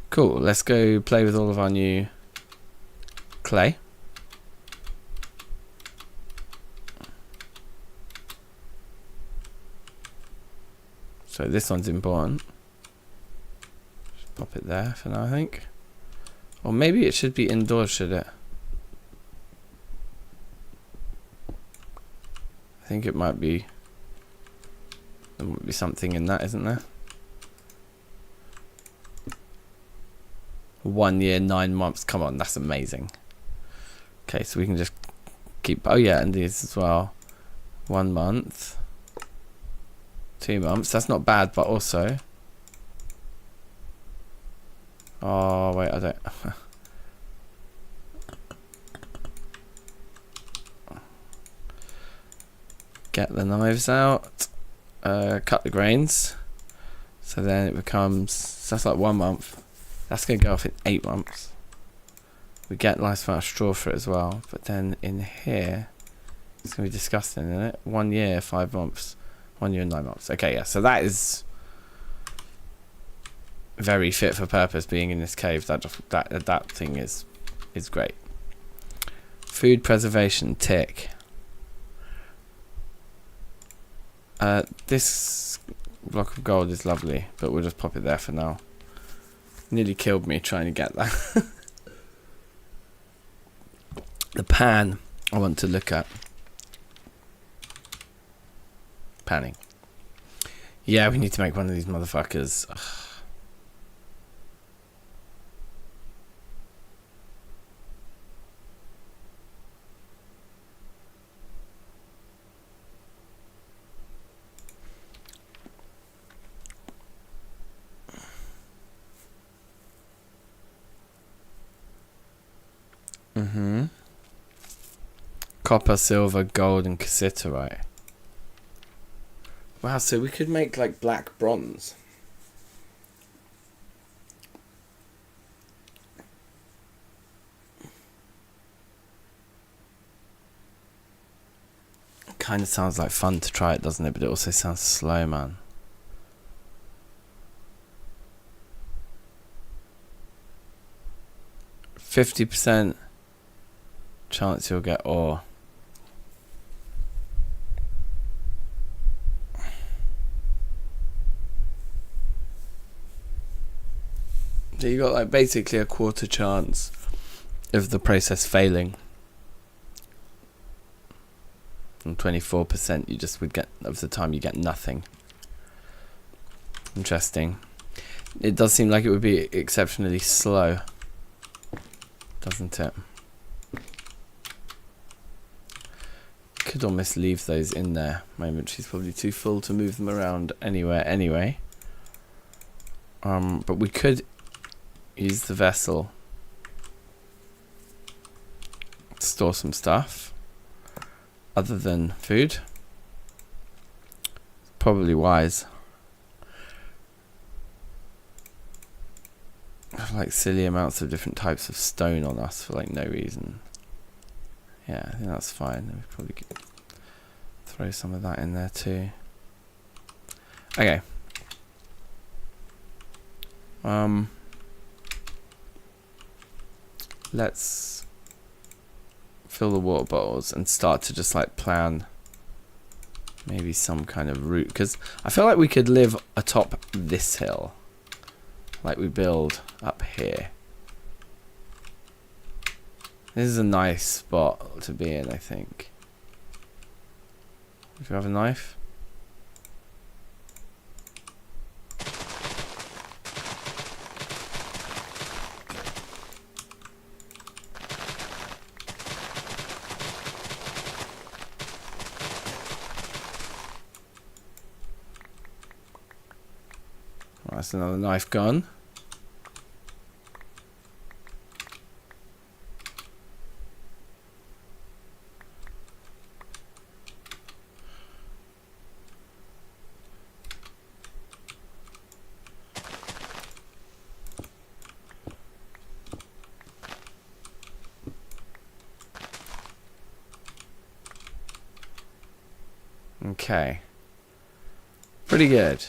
Cool, let's go play with all of our new clay. So this one's important. Just pop it there for now, I think. Or maybe it should be indoors, should it? I think it might be. There might be something in that, isn't there? 1 year, 9 months. Come on, that's amazing. Okay, so we can just keep. Oh yeah, and these as well. 1 month. 2 months. That's not bad, but also. Oh wait, I don't. Get the knives out. Cut the grains. So then it becomes. So that's like 1 month. That's gonna go off in 8 months. We get a nice amount of straw for it as well. But then in here, it's gonna be disgusting, isn't it? 1 year, 5 months. 1 year and 9 months. Okay, yeah. So that is very fit for purpose. Being in this cave, that thing is great. Food preservation, tick. This block of gold is lovely, but we'll just pop it there for now. Nearly killed me trying to get that. The pan I want to look at. Panning. Yeah, we need to make one of these motherfuckers. Ugh. Copper, silver, gold, and cassiterite. Wow, so we could make like black bronze. Kind of sounds like fun to try it, doesn't it? But it also sounds slow, man. %50 chance you'll get ore. So you got like basically a quarter chance of the process failing. And 24% you just would get of the time you get nothing. Interesting. It does seem like it would be exceptionally slow, doesn't it? Could almost leave those in there. My inventory's probably too full to move them around anywhere anyway. But we could use the vessel to store some stuff other than food. Probably wise. I have like silly amounts of different types of stone on us for like no reason. Yeah, I think that's fine. We probably could throw some of that in there too. Okay. Let's fill the water bottles and start to just like plan maybe some kind of route, because I feel like we could live atop this hill, like we build up here. This is a nice spot to be in, I think. Do you have a knife? Well, that's another knife gun. Okay. Pretty good.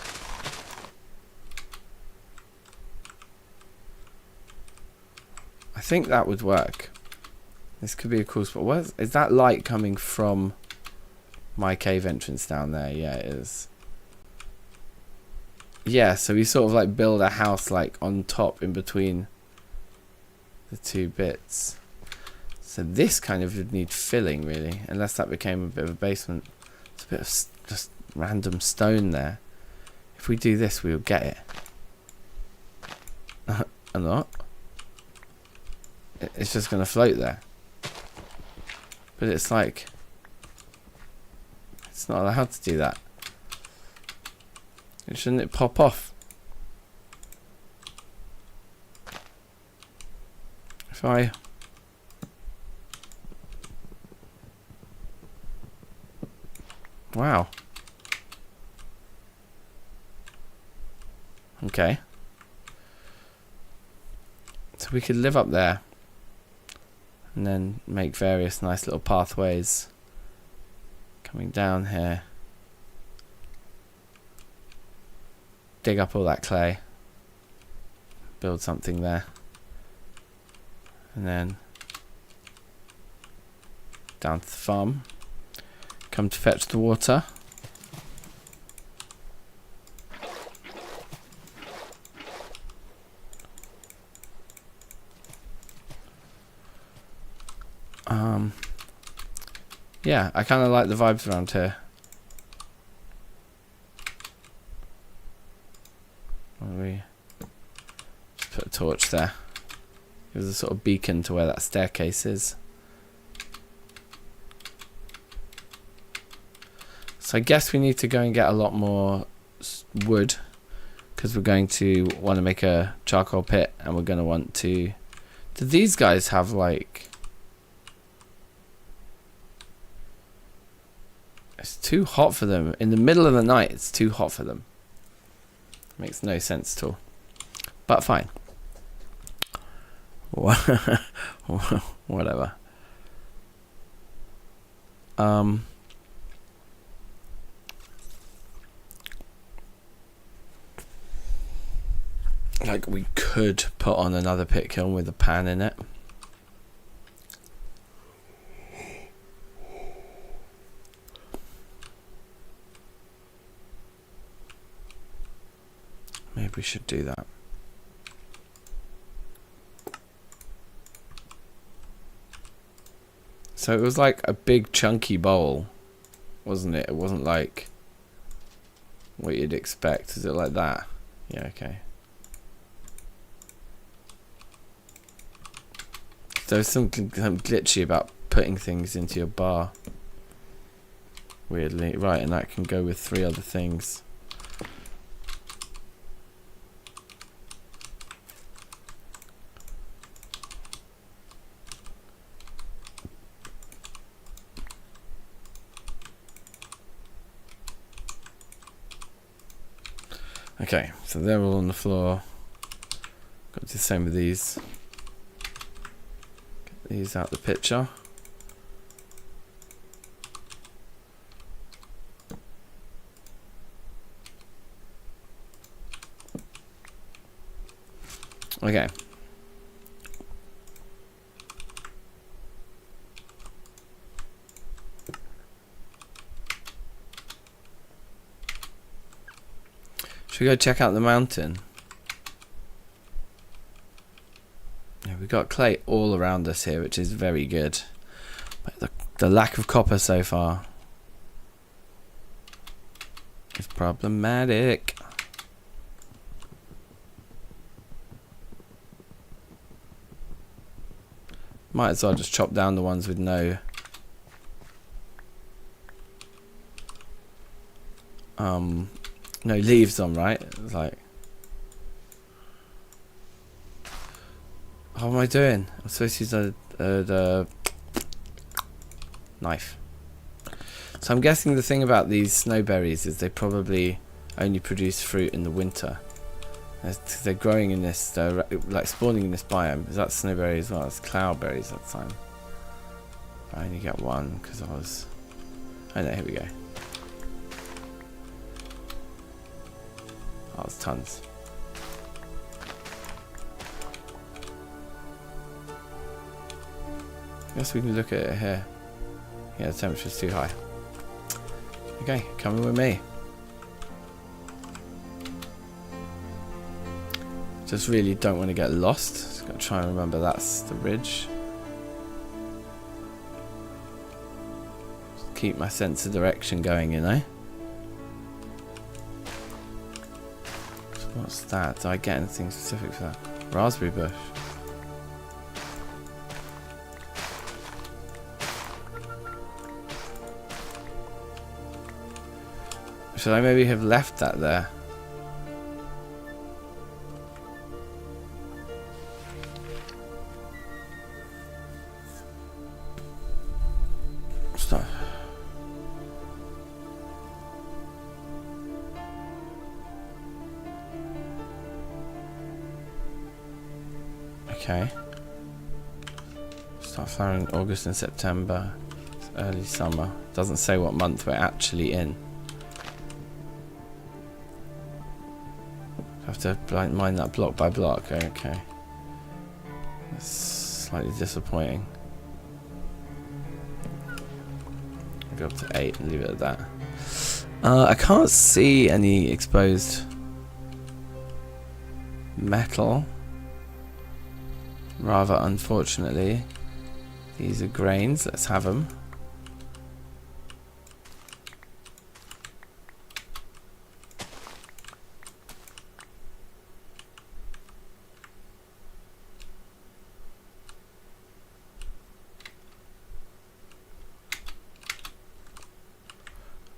I think that would work. This could be a cool spot. What is that light coming from my cave entrance down there? Yeah, it is. Yeah, so we sort of like build a house like on top in between the two bits. So this kind of would need filling really, unless that became a bit of a basement. It's a bit of just random stone there. If we do this, we'll get it. Or not. It's just going to float there. But it's like, it's not allowed to do that. Shouldn't it pop off? If I... Wow. Okay. So we could live up there and then make various nice little pathways coming down here. Dig up all that clay. Build something there. And then down to the farm. Come to fetch the water. Yeah, I kind of like the vibes around here. We just put a torch there. There's a sort of beacon to where that staircase is. So I guess we need to go and get a lot more wood, because we're going to want to make a charcoal pit, and we're going to want to... Do these guys have like... It's too hot for them. In the middle of the night, it's too hot for them. Makes no sense at all. But fine. Whatever. Like we could put on another pit kiln with a pan in it. Maybe we should do that. So it was like a big chunky bowl, wasn't it? It wasn't like what you'd expect. Is it like that? Yeah, okay. There's something glitchy about putting things into your bar. Weirdly. Right, and that can go with 3 other things. Okay, so they're all on the floor. Got to do the same with these. Get these out the picture. Okay. Should we go check out the mountain? Yeah, we've got clay all around us here, which is very good. But the lack of copper so far is problematic. Might as well just chop down the ones with no leaves on, right? It's like, what am I doing? I'm supposed to use the knife. So I'm guessing the thing about these snowberries is they probably only produce fruit in the winter. They're growing in this, they're like spawning in this biome. Is that snowberry as well? It's cloudberries that time. I only get one because I was... Oh no, here we go. Oh, there's tons. I guess we can look at it here. Yeah, the temperature's too high. Okay, coming with me. Just really don't want to get lost. Just gotta try and remember that's the ridge. Just keep my sense of direction going, you know. So what's that? Do I get anything specific for that? Raspberry bush. Should I maybe have left that there? Stop. Okay. Start flowering in August and September. It's early summer. Doesn't say what month we're actually in. Have to mine that block by block. Okay. That's slightly disappointing. Go up to 8 and leave it at that. I can't see any exposed metal. Rather unfortunately. These are grains. Let's have them.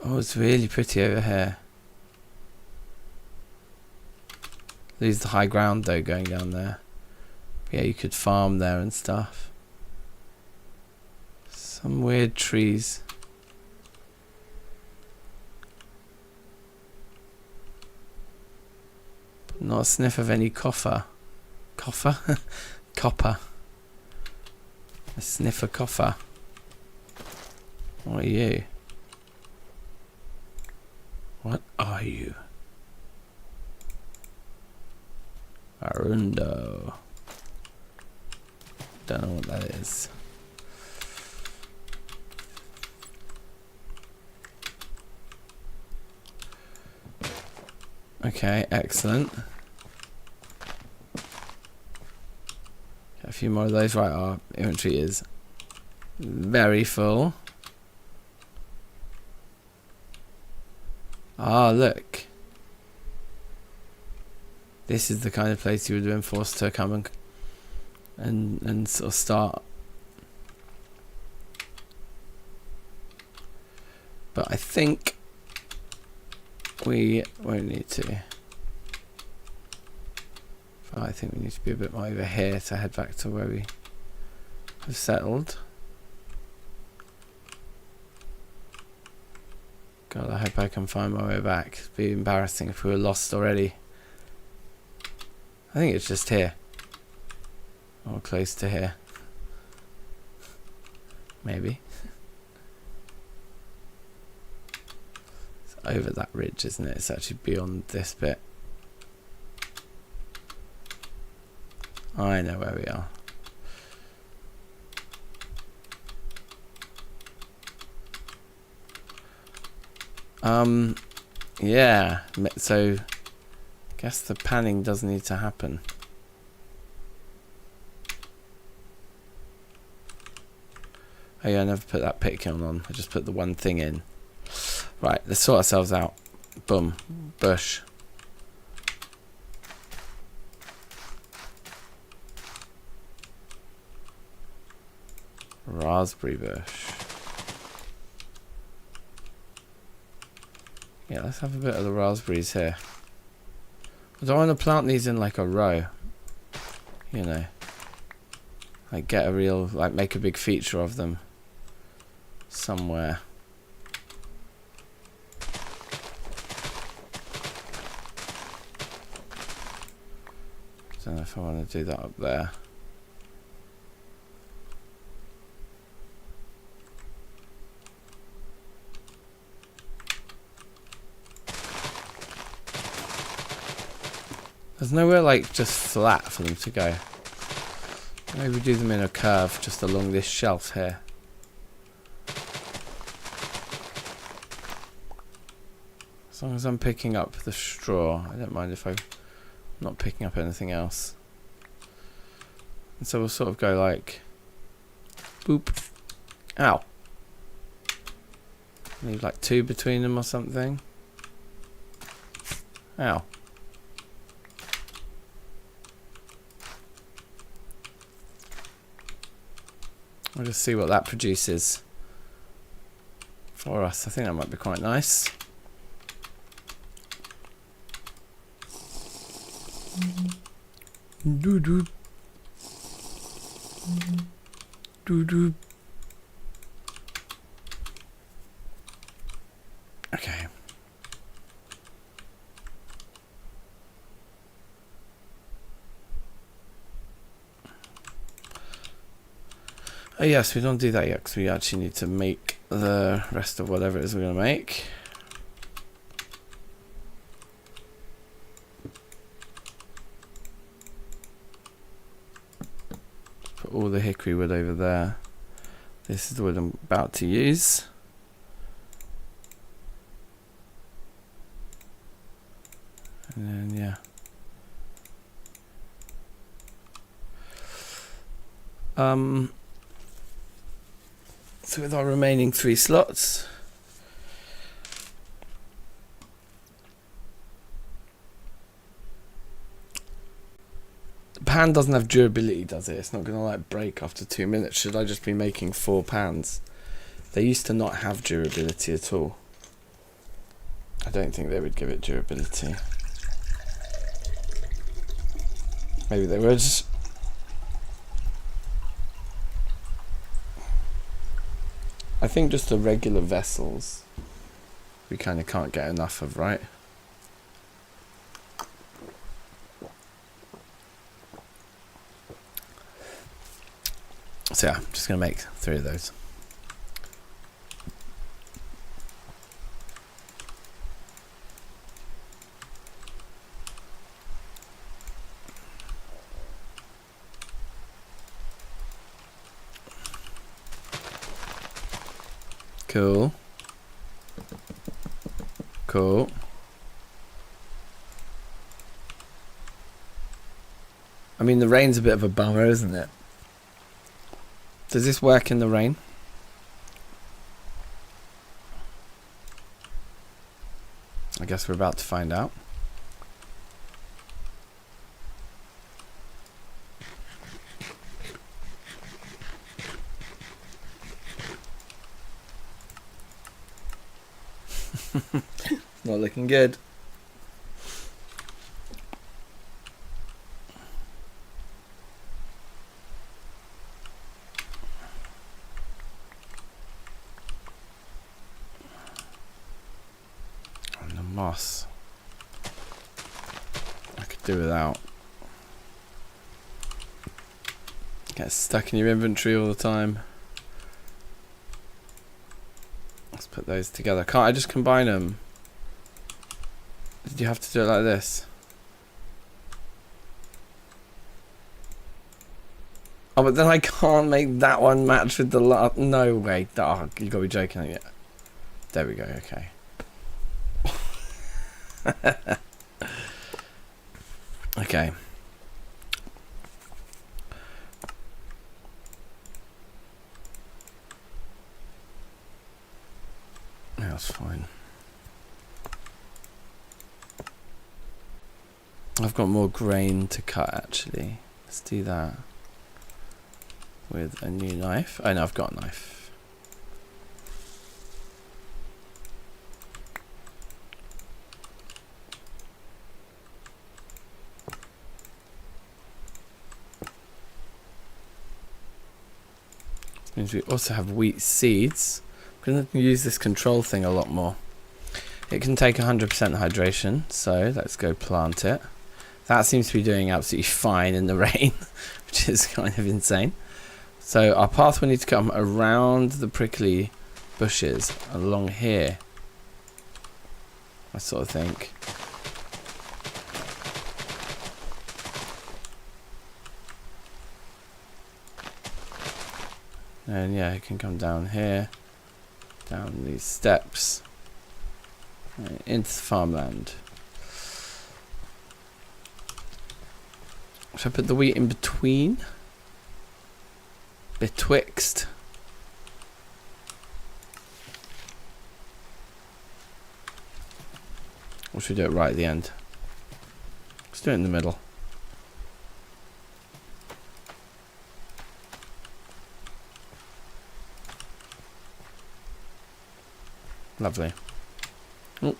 Oh, it's really pretty over here. There's the high ground though going down there. Yeah, you could farm there and stuff. Some weird trees. But not a sniff of any copper. Copper? Copper. A sniff of copper. What are you? What are you? Arundo. Don't know what that is. Okay, excellent. A few more of those. Right, our inventory is very full. Ah, look. This is the kind of place you would have been forced to come and sort of start. But I think we won't need to. I think we need to be a bit more over here to head back to where we have settled. God, I hope I can find my way back. It'd be embarrassing if we were lost already. I think it's just here. Or close to here. Maybe. It's over that ridge, isn't it? It's actually beyond this bit. I know where we are. Yeah, so guess the panning does need to happen. Oh yeah, I never put that pit kiln on. I just put the one thing in. Right, let's sort ourselves out. Boom. Bush. Raspberry bush. Yeah, let's have a bit of the raspberries here. I don't want to plant these in like a row. You know. Like get a real, like make a big feature of them. Somewhere. Don't know if I want to do that up there. There's nowhere like just flat for them to go. Maybe do them in a curve just along this shelf here. As long as I'm picking up the straw, I don't mind if I'm not picking up anything else. And so we'll sort of go like, boop, ow. Leave like 2 between them or something. Ow. We'll just see what that produces for us. I think that might be quite nice. Doo doo. Doo doo. Okay. Oh yes, we don't do that yet because we actually need to make the rest of whatever it is we're going to make. Put all the hickory wood over there. This is the wood I'm about to use. And then, yeah. So with our remaining 3 slots, the pan doesn't have durability, does it? It's not going to like break after 2 minutes. Should I just be making 4 pans? They used to not have durability at all. I don't think they would give it durability. Maybe they would. I think just the regular vessels we kind of can't get enough of, right? So yeah, I'm just going to make 3 of those. Cool. Cool. I mean, the rain's a bit of a bummer, isn't it? Does this work in the rain? I guess we're about to find out. Not looking good. And the moss I could do without. Get stuck in your inventory all the time. Let's put those together. Can't I just combine them? Did you have to do it like this? Oh, but then I can't make that one match with the last. No way. Oh, you gotta be joking. Yeah. There we go. Okay. Okay. That's fine. I've got more grain to cut actually. Let's do that with a new knife. Oh no, I've got a knife. Means we also have wheat seeds. I'm going to use this control thing a lot more. It can take 100% hydration, so let's go plant it. That seems to be doing absolutely fine in the rain, which is kind of insane. So our path will need to come around the prickly bushes along here, I sort of think. And yeah, it can come down here, down these steps, into the farmland. Should I put the wheat in between? Betwixt. Or should we do it right at the end? Let's do it in the middle. Lovely. Ooh.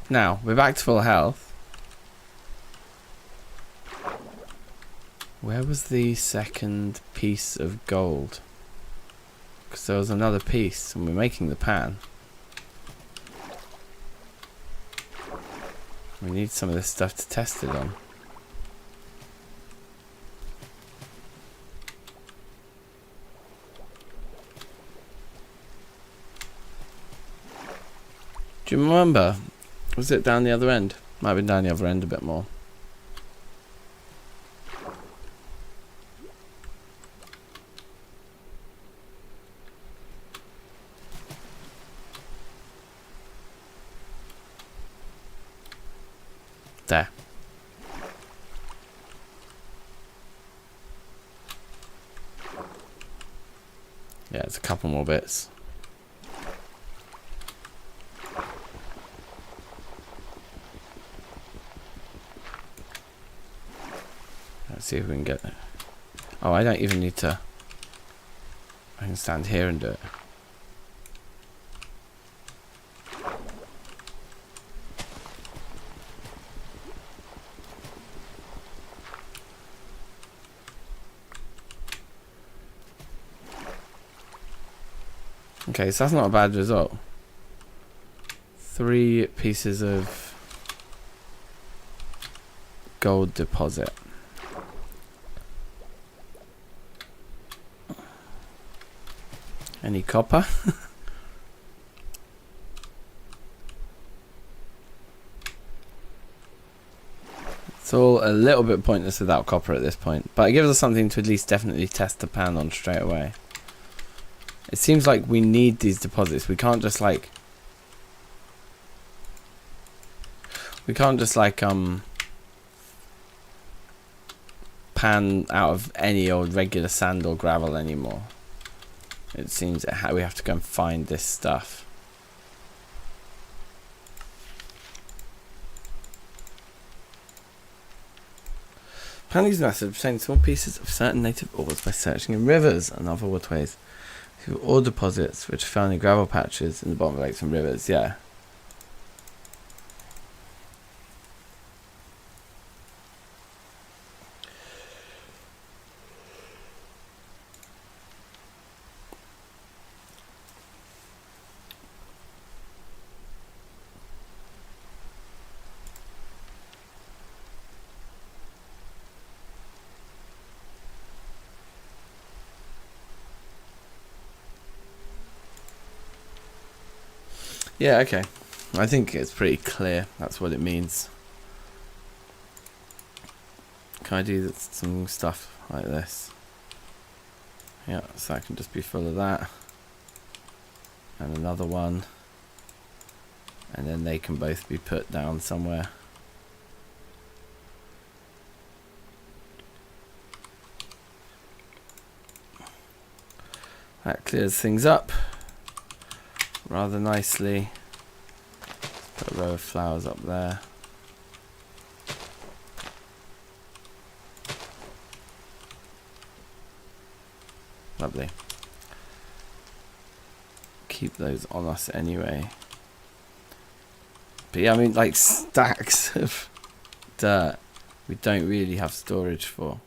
Now, we're back to full health. Where was the second piece of gold? Because there was another piece, and we're making the pan. We need some of this stuff to test it on. Do you remember? Was it down the other end? Might have been down the other end a bit more. There. Yeah, it's a couple more bits. Let's see if we can get it. Oh, I don't even need to. I can stand here and do it. Okay, so that's not a bad result. 3 pieces of gold deposit. Any copper? It's all a little bit pointless without copper at this point, but it gives us something to at least definitely test the pan on straight away. It seems like we need these deposits. We can't just like pan out of any old regular sand or gravel anymore. It seems that we have to go and find this stuff. Pan these methods obtain small pieces of certain native ores by searching in rivers and other waterways. Ore deposits which are found in gravel patches in the bottom of lakes and rivers. Yeah. Yeah, okay. I think it's pretty clear that's what it means. Can I do some stuff like this? Yeah, so that can just be full of that. And another one. And then they can both be put down somewhere. That clears things up rather nicely. Put a row of flowers up there. Lovely. Keep those on us anyway. But yeah, I mean, like, stacks of dirt we don't really have storage for.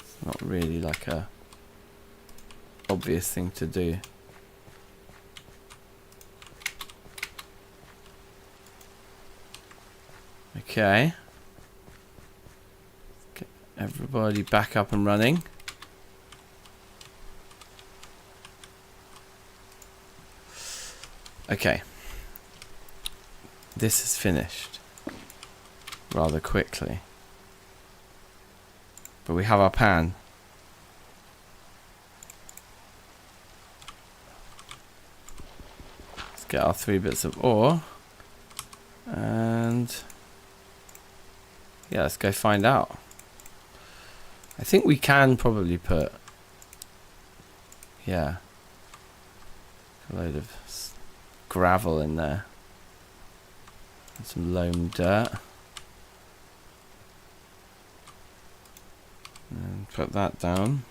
It's not really like a obvious thing to do. Okay. Get everybody back up and running. Okay. This is finished rather quickly. But we have our pan. Let's get our 3 bits of ore. And yeah, let's go find out. I think we can probably put, yeah, a load of gravel in there. And some loam dirt. And put that down.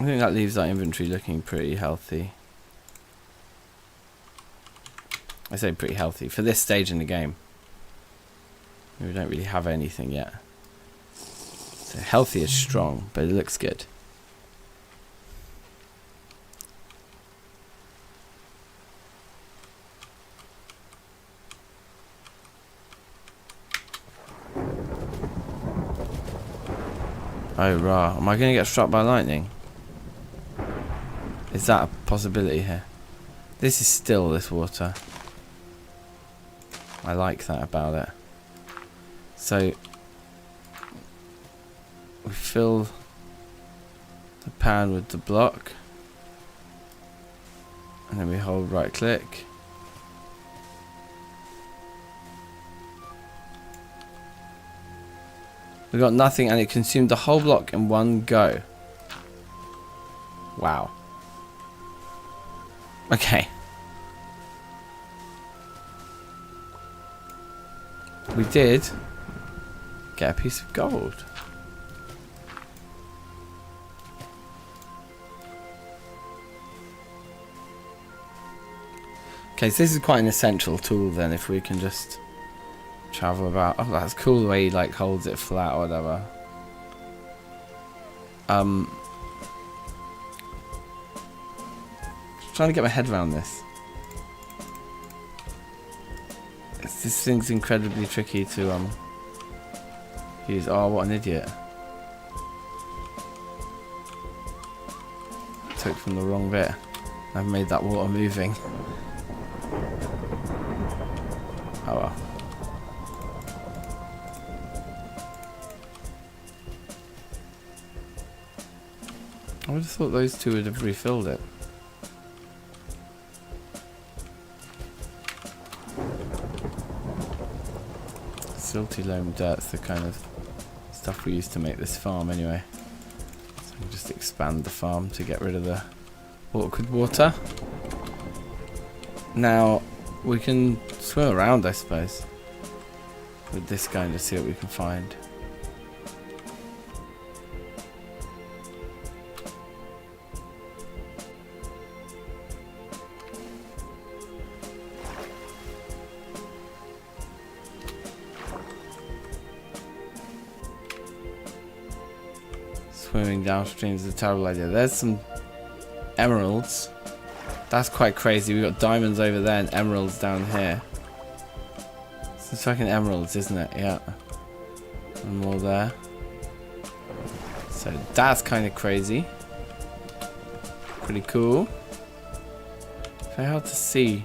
I think that leaves our inventory looking pretty healthy. I say pretty healthy for this stage in the game. We don't really have anything yet. So healthy is strong, but it looks good. Oh, rah. Am I going to get struck by lightning? Is that a possibility here? This is still this water. I like that about it. So we fill the pan with the block. And then we hold right click. We got nothing and it consumed the whole block in one go. Wow. Okay. We did get a piece of gold. Okay, so this is quite an essential tool then, if we can just travel about. Oh, that's cool the way he like holds it flat or whatever. Trying to get my head around this. This thing's incredibly tricky to use. Oh, what an idiot. Took from the wrong bit. I've made that water moving. Oh well. I would have thought those two would have refilled it. Silty loam dirt's the kind of stuff we used to make this farm anyway. So we'll just expand the farm to get rid of the awkward water. Now we can swim around, I suppose, with this guy and just see what we can find. Swimming downstream is a terrible idea. There's some emeralds. That's quite crazy. We've got diamonds over there and emeralds down here. It's fucking emeralds, isn't it? Yeah. One more there. So that's kind of crazy. Pretty cool. Very hard to see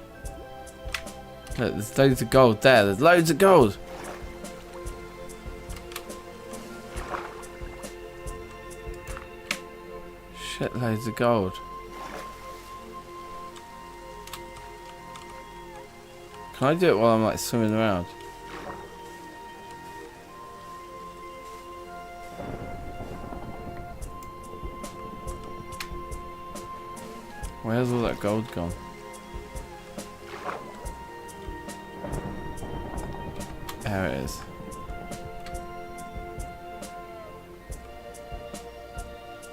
Look, there's loads of gold there. There's loads of gold. Shit, loads of gold. Can I do it while I'm like swimming around? Where's all that gold gone? There it is.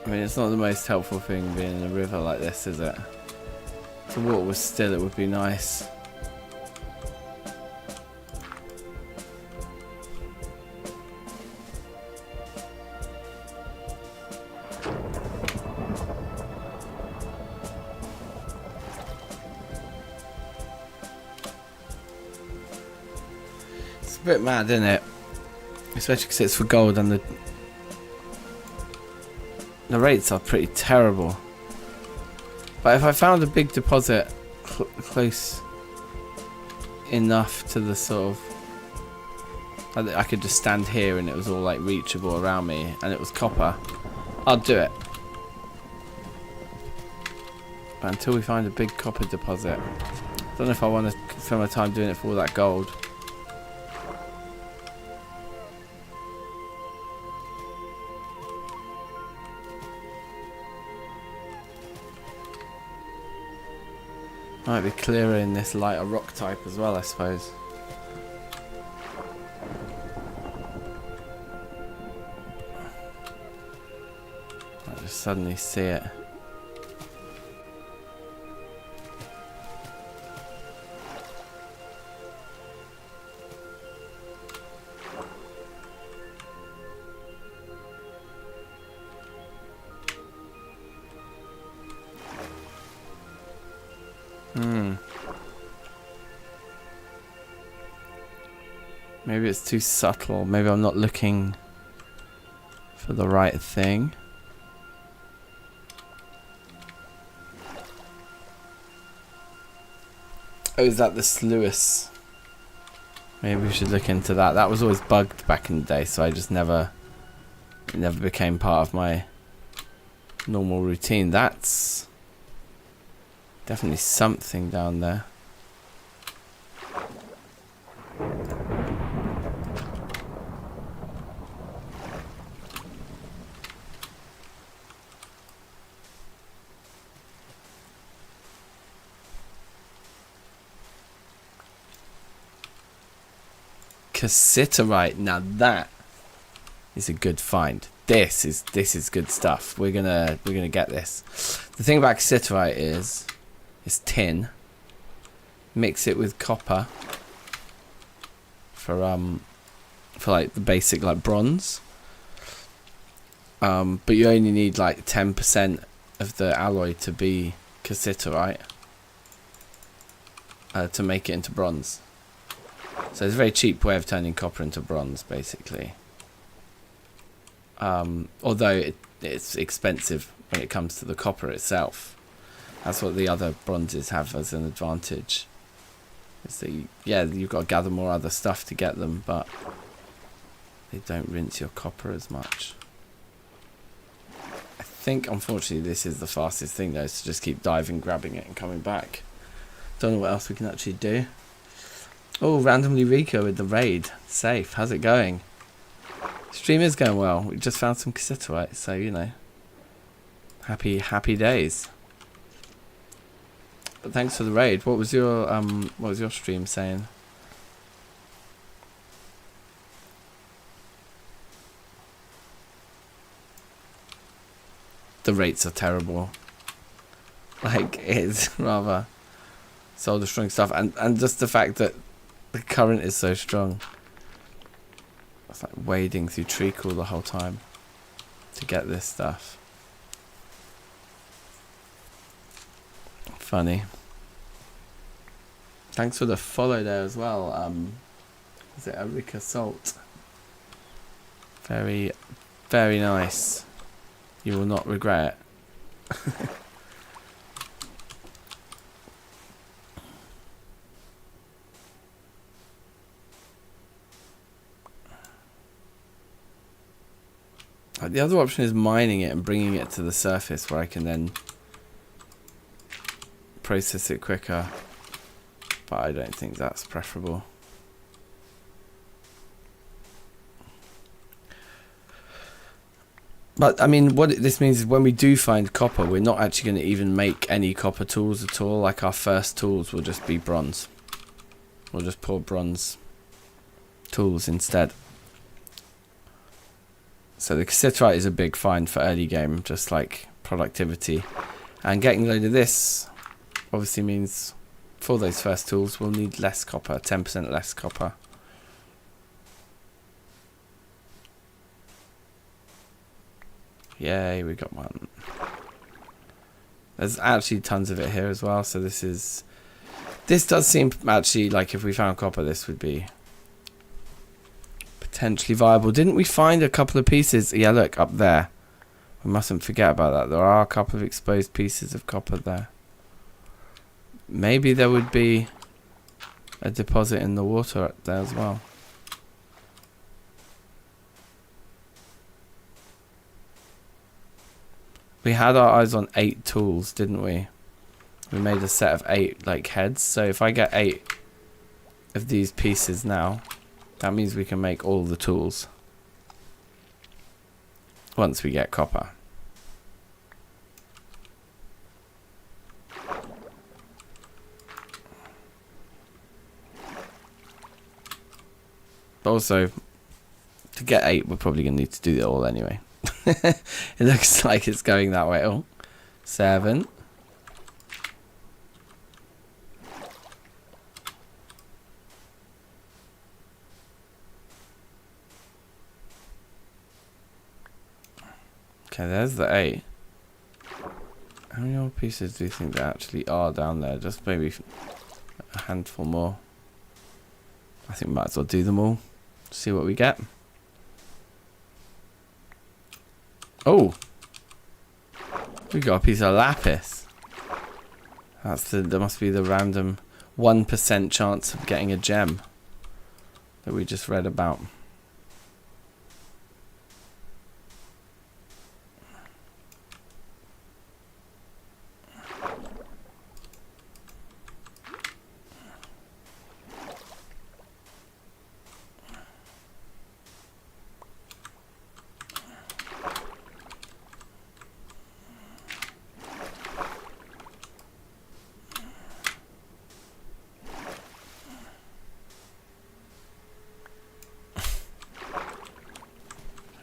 I mean, it's not the most helpful thing being in a river like this, is it? If the water was still, it would be nice. It's a bit mad, isn't it? Especially because it's for gold and the rates are pretty terrible. But if I found a big deposit close enough to the sort of... I could just stand here and it was all like reachable around me and it was copper, I'd do it. But until we find a big copper deposit, I don't know if I want to spend my time doing it for all that gold. Might be clearer in this lighter rock type as well, I suppose. I just suddenly see it. Maybe it's too subtle. Maybe I'm not looking for the right thing. Oh, is that the sluice? Maybe we should look into that. That was always bugged back in the day, so I just it never became part of my normal routine. That's definitely something down there. Cassiterite. Now that is a good find. This is good stuff. We're gonna get this. The thing about cassiterite is it's tin. Mix it with copper for like the basic like bronze. But you only need like 10% of the alloy to be cassiterite to make it into bronze. So it's a very cheap way of turning copper into bronze, basically. Although it's expensive when it comes to the copper itself. That's what the other bronzes have as an advantage. Is that you've got to gather more other stuff to get them, but they don't rinse your copper as much. I think, unfortunately, this is the fastest thing, though, is to just keep diving, grabbing it, and coming back. Don't know what else we can actually do. Oh, randomly Rico with the raid. Safe. How's it going? Stream is going well. We just found some cassiterite, so you know. Happy days. But thanks for the raid. What was your stream saying? The rates are terrible. Like, it's rather solder strong stuff, and just the fact that the current is so strong. It's like wading through treacle the whole time to get this stuff. Funny. Thanks for the follow there as well. Is it Erika Salt? Very, very nice. You will not regret it. The other option is mining it and bringing it to the surface where I can then process it quicker. But I don't think that's preferable. But I mean, what this means is when we do find copper, we're not actually going to even make any copper tools at all. Like our first tools will just be bronze. We'll just pour bronze tools instead. So the cassiterite is a big find for early game, just like productivity. And getting a load of this obviously means for those first tools we'll need less copper, 10% less copper. Yay, we got one. There's actually tons of it here as well, so this does seem actually like if we found copper this would be potentially viable. Didn't we find a couple of pieces? Yeah, look up there. We mustn't forget about that. There are a couple of exposed pieces of copper there. Maybe there would be a deposit in the water up there as well. We had our eyes on 8 tools, didn't we? We made a set of 8 like heads. So if I get 8 of these pieces now, that means we can make all the tools once we get copper. But also, to get 8, we're probably going to need to do it all anyway. It looks like it's going that way. Oh, 7. Okay, there's the 8. How many more pieces do you think there actually are down there? Just maybe a handful more. I think we might as well do them all. See what we get. Oh, we got a piece of lapis. There must be the random 1% chance of getting a gem that we just read about.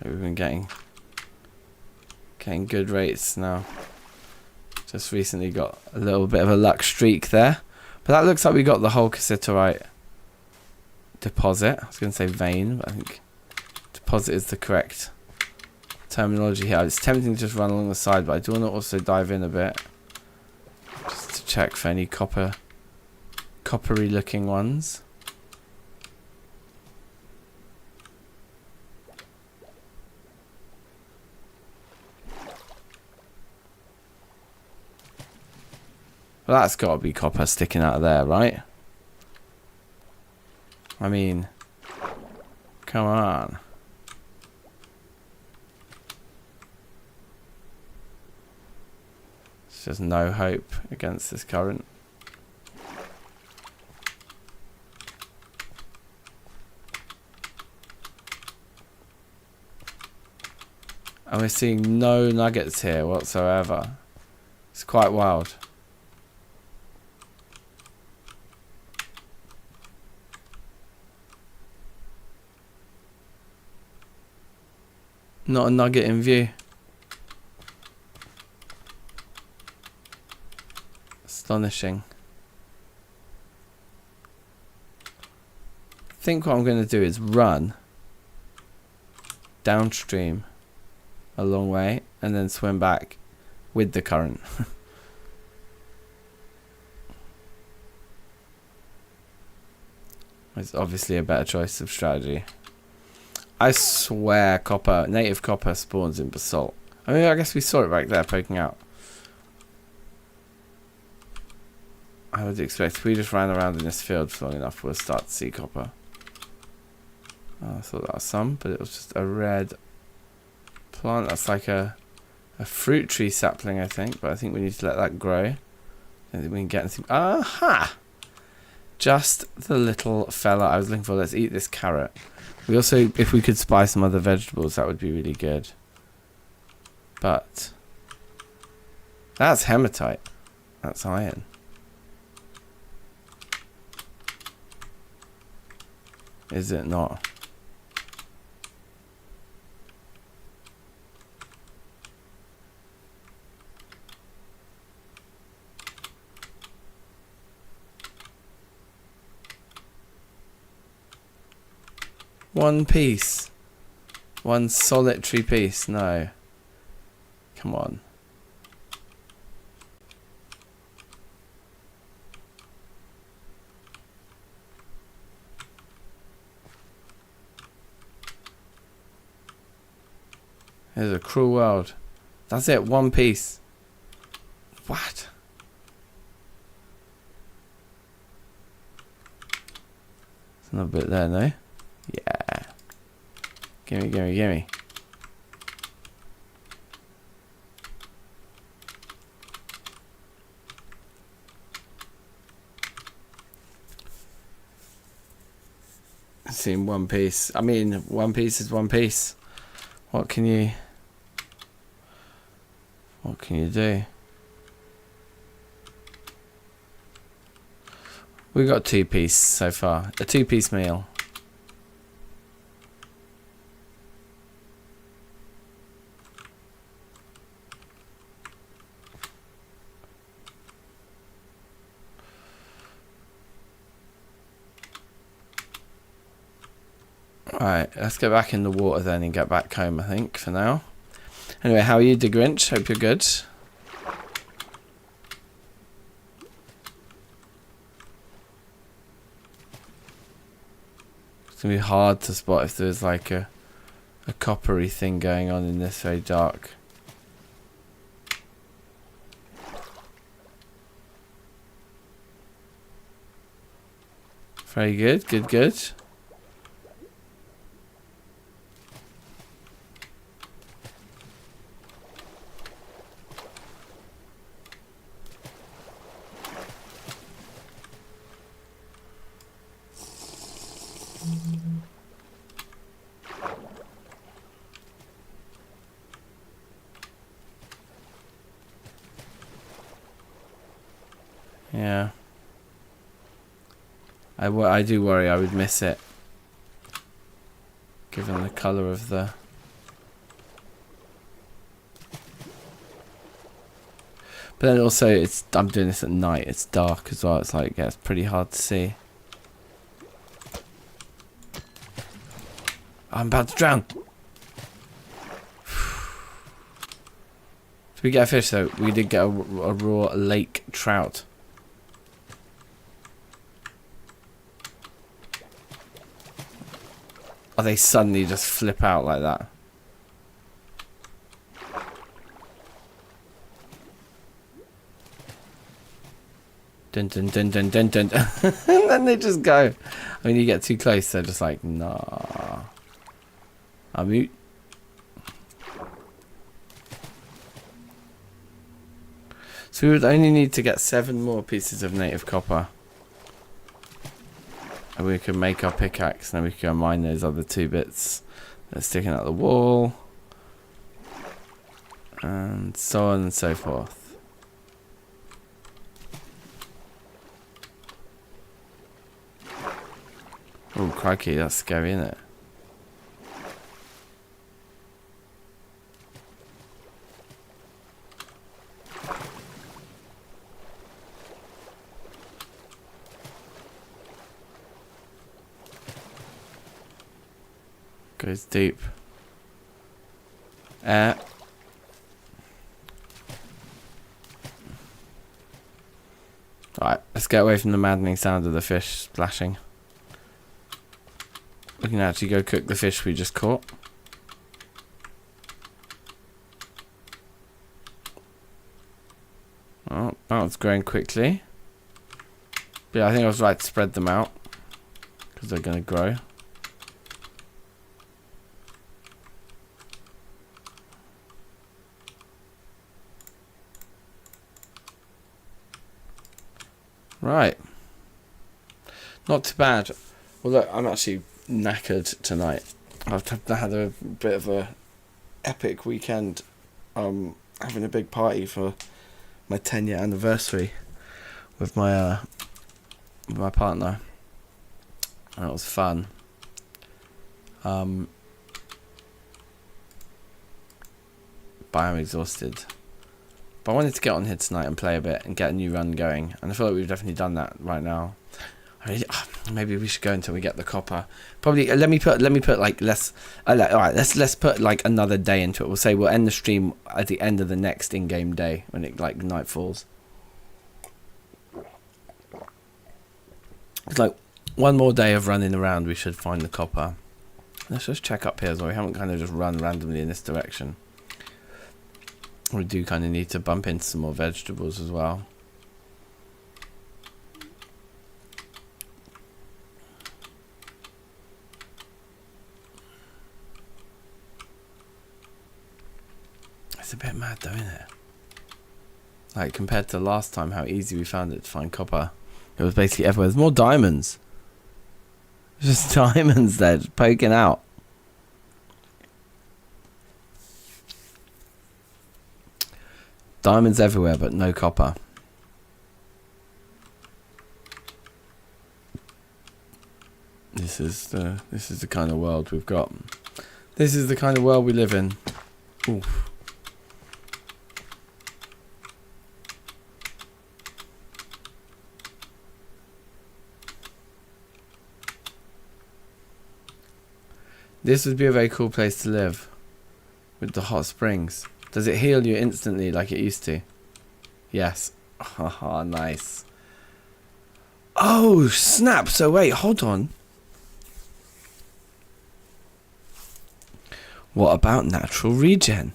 We've been getting good rates now. Just recently got a little bit of a luck streak there. But that looks like we got the whole cassiterite deposit. I was going to say vein, but I think deposit is the correct terminology here. It's tempting to just run along the side, but I do want to also dive in a bit. Just to check for any coppery looking ones. Well, that's got to be copper sticking out of there, right? I mean, come on. There's just no hope against this current. And we're seeing no nuggets here whatsoever. It's quite wild. Not a nugget in view. Astonishing. I think what I'm going to do is run downstream a long way and then swim back with the current. It's obviously a better choice of strategy. I swear native copper spawns in basalt. I mean, I guess we saw it right there poking out. I would expect if we just ran around in this field for long enough, we'll start to see copper. Oh, I thought that was some, but it was just a red plant. That's like a fruit tree sapling, I think. But I think we need to let that grow. I don't think we can get anything. Aha! Just the little fella I was looking for. Let's eat this carrot. We also, if we could spy some other vegetables, that would be really good. But that's hematite. That's iron. Is it not? One piece. One solitary piece. No. Come on. It's a cruel world. That's it. One piece. What? There's another bit there, no? Yeah. Gimme, gimme, gimme. See, one piece. I mean, one piece is one piece. What can you do? We got 2-piece so far. A 2-piece meal. Alright, let's get back in the water then and get back home, I think, for now. Anyway, how are you, the Grinch? Hope you're good. It's gonna be hard to spot if there's like a coppery thing going on in this very dark. Very good, good, good. Yeah. I do worry I would miss it. Given the colour of the... But then also, I'm doing this at night. It's dark as well. It's like, yeah, it's pretty hard to see. I'm about to drown. Did we get a fish though? We did get a raw lake trout. Oh, they suddenly just flip out like that. Dun dun dun dun dun dun. And then they just go. I mean, you get too close, they're just like, nah. I'm mute. So we would only need to get 7 more pieces of native copper. And we can make our pickaxe, and then we can go mine those other 2 bits that are sticking out the wall. And so on and so forth. Oh, crikey, that's scary, isn't it? Goes deep. Alright, let's get away from the maddening sound of the fish splashing. We can actually go cook the fish we just caught. Oh, that's growing quickly. But yeah, I think I was right to spread them out because they're going to grow. Right. Not too bad. Well, look, I'm actually knackered tonight. I've had a bit of a epic weekend. Having a big party for my 10-year anniversary with my partner. And it was fun. But I'm exhausted. But I wanted to get on here tonight and play a bit and get a new run going. And I feel like we've definitely done that right now. Maybe we should go until we get the copper. Probably let me put like less. Alright, let's put like another day into it. We'll end the stream at the end of the next in-game day when it like night falls. It's like one more day of running around. We should find the copper. Let's just check up here as well. We haven't kind of just run randomly in this direction. We do kind of need to bump into some more vegetables as well. It's a bit mad though, isn't it? Like compared to last time, how easy we found it to find copper. It was basically everywhere. There's more diamonds. Just diamonds there, just poking out. Diamonds everywhere, but no copper. This is the kind of world we've got. This is the kind of world we live in. Oof. This would be a very cool place to live. With the hot springs. Does it heal you instantly like it used to? Yes. Haha, nice. Oh, snap. So wait, hold on. What about natural regen?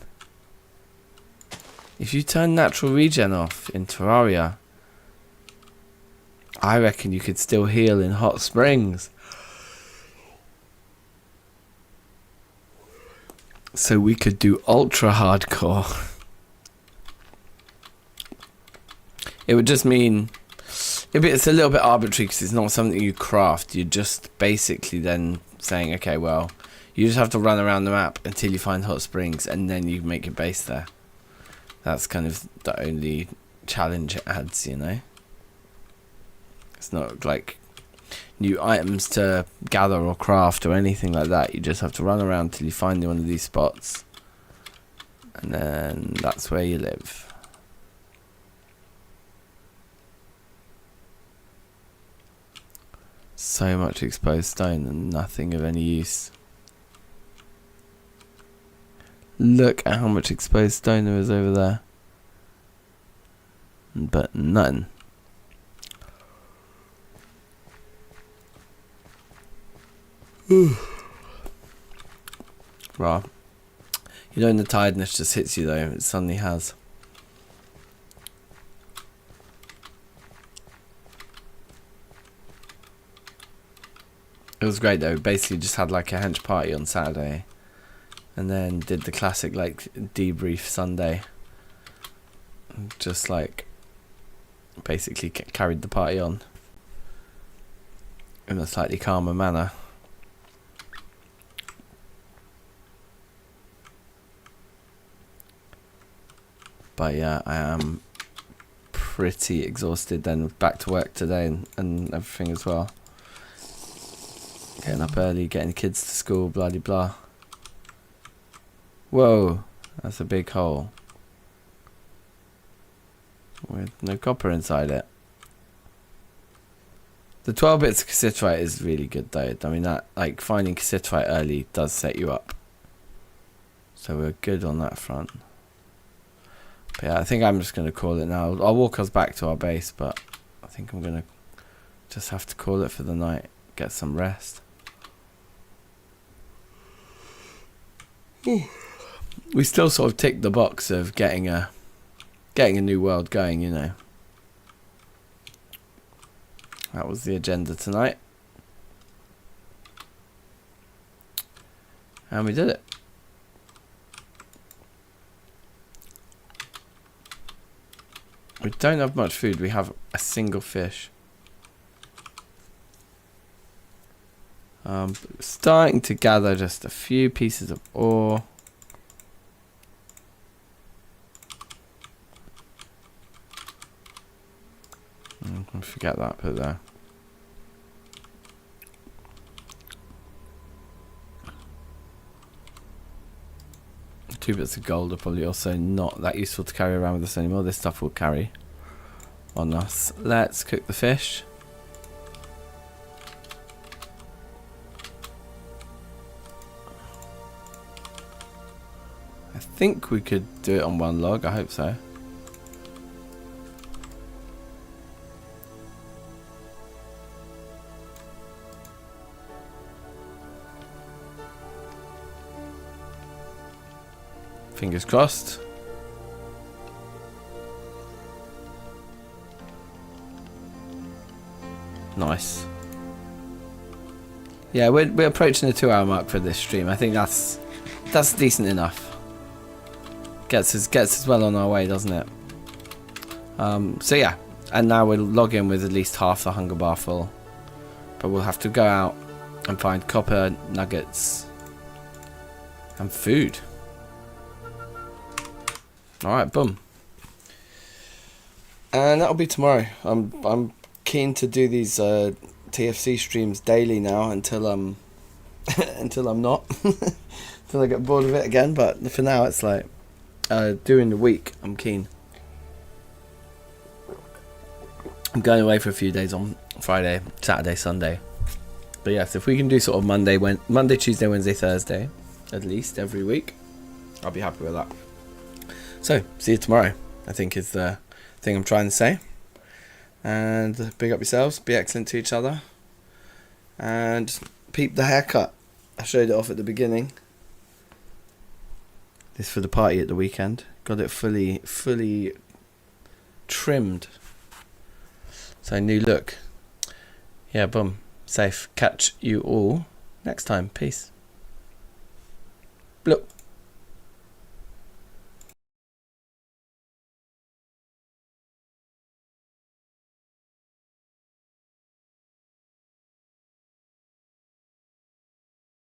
If you turn natural regen off in Terraria, I reckon you could still heal in hot springs. So we could do ultra hardcore. It would just mean it's a little bit arbitrary because it's not something you craft. You're just basically then saying, okay, well, you just have to run around the map until you find hot springs and then you make your base there. That's kind of the only challenge it adds, you know. It's not like new items to gather or craft or anything like that. You just have to run around till you find one of these spots, and then that's where you live. So much exposed stone and nothing of any use. Look at how much exposed stone there is over there, but none. Right. You know when the tiredness just hits you though, it suddenly has. It was great though. Basically just had like a hench party on Saturday and then did the classic like debrief Sunday. Just like basically carried the party on in a slightly calmer manner. But yeah, I am pretty exhausted then. Back to work today and everything as well. Getting up early, getting the kids to school, blah de blah. Whoa, that's a big hole. With no copper inside it. The 12 bits of cassiterite is really good though. I mean, that like finding cassiterite early does set you up. So we're good on that front. But yeah, I think I'm just going to call it now. I'll walk us back to our base, but I think I'm going to just have to call it for the night. Get some rest. We still sort of tick the box of getting a new world going, you know. That was the agenda tonight. And we did it. We don't have much food. We have a single fish. Starting to gather just a few pieces of ore. Forget that, put it there. Two bits of gold are probably also not that useful to carry around with us anymore. This stuff will carry on us. Let's cook the fish. I think we could do it on one log. I hope so. Fingers crossed. Nice. Yeah, we're approaching the 2-hour mark for this stream. I think that's decent enough. Gets us well on our way, doesn't it? So yeah, and now we'll log in with at least half the hunger bar full. But we'll have to go out and find copper nuggets and food. Alright, boom. And that'll be tomorrow. I'm keen to do these TFC streams daily now until until I'm not. Until I get bored of it again, but for now it's like during the week I'm keen. I'm going away for a few days on Friday, Saturday, Sunday. But yes, if we can do sort of Monday, Tuesday, Wednesday, Thursday, at least every week, I'll be happy with that. So, see you tomorrow, I think is the thing I'm trying to say. And big up yourselves, be excellent to each other. And peep the haircut. I showed it off at the beginning. This for the party at the weekend. Got it fully trimmed. So, new look. Yeah, boom. Safe. Catch you all next time. Peace. Bloop.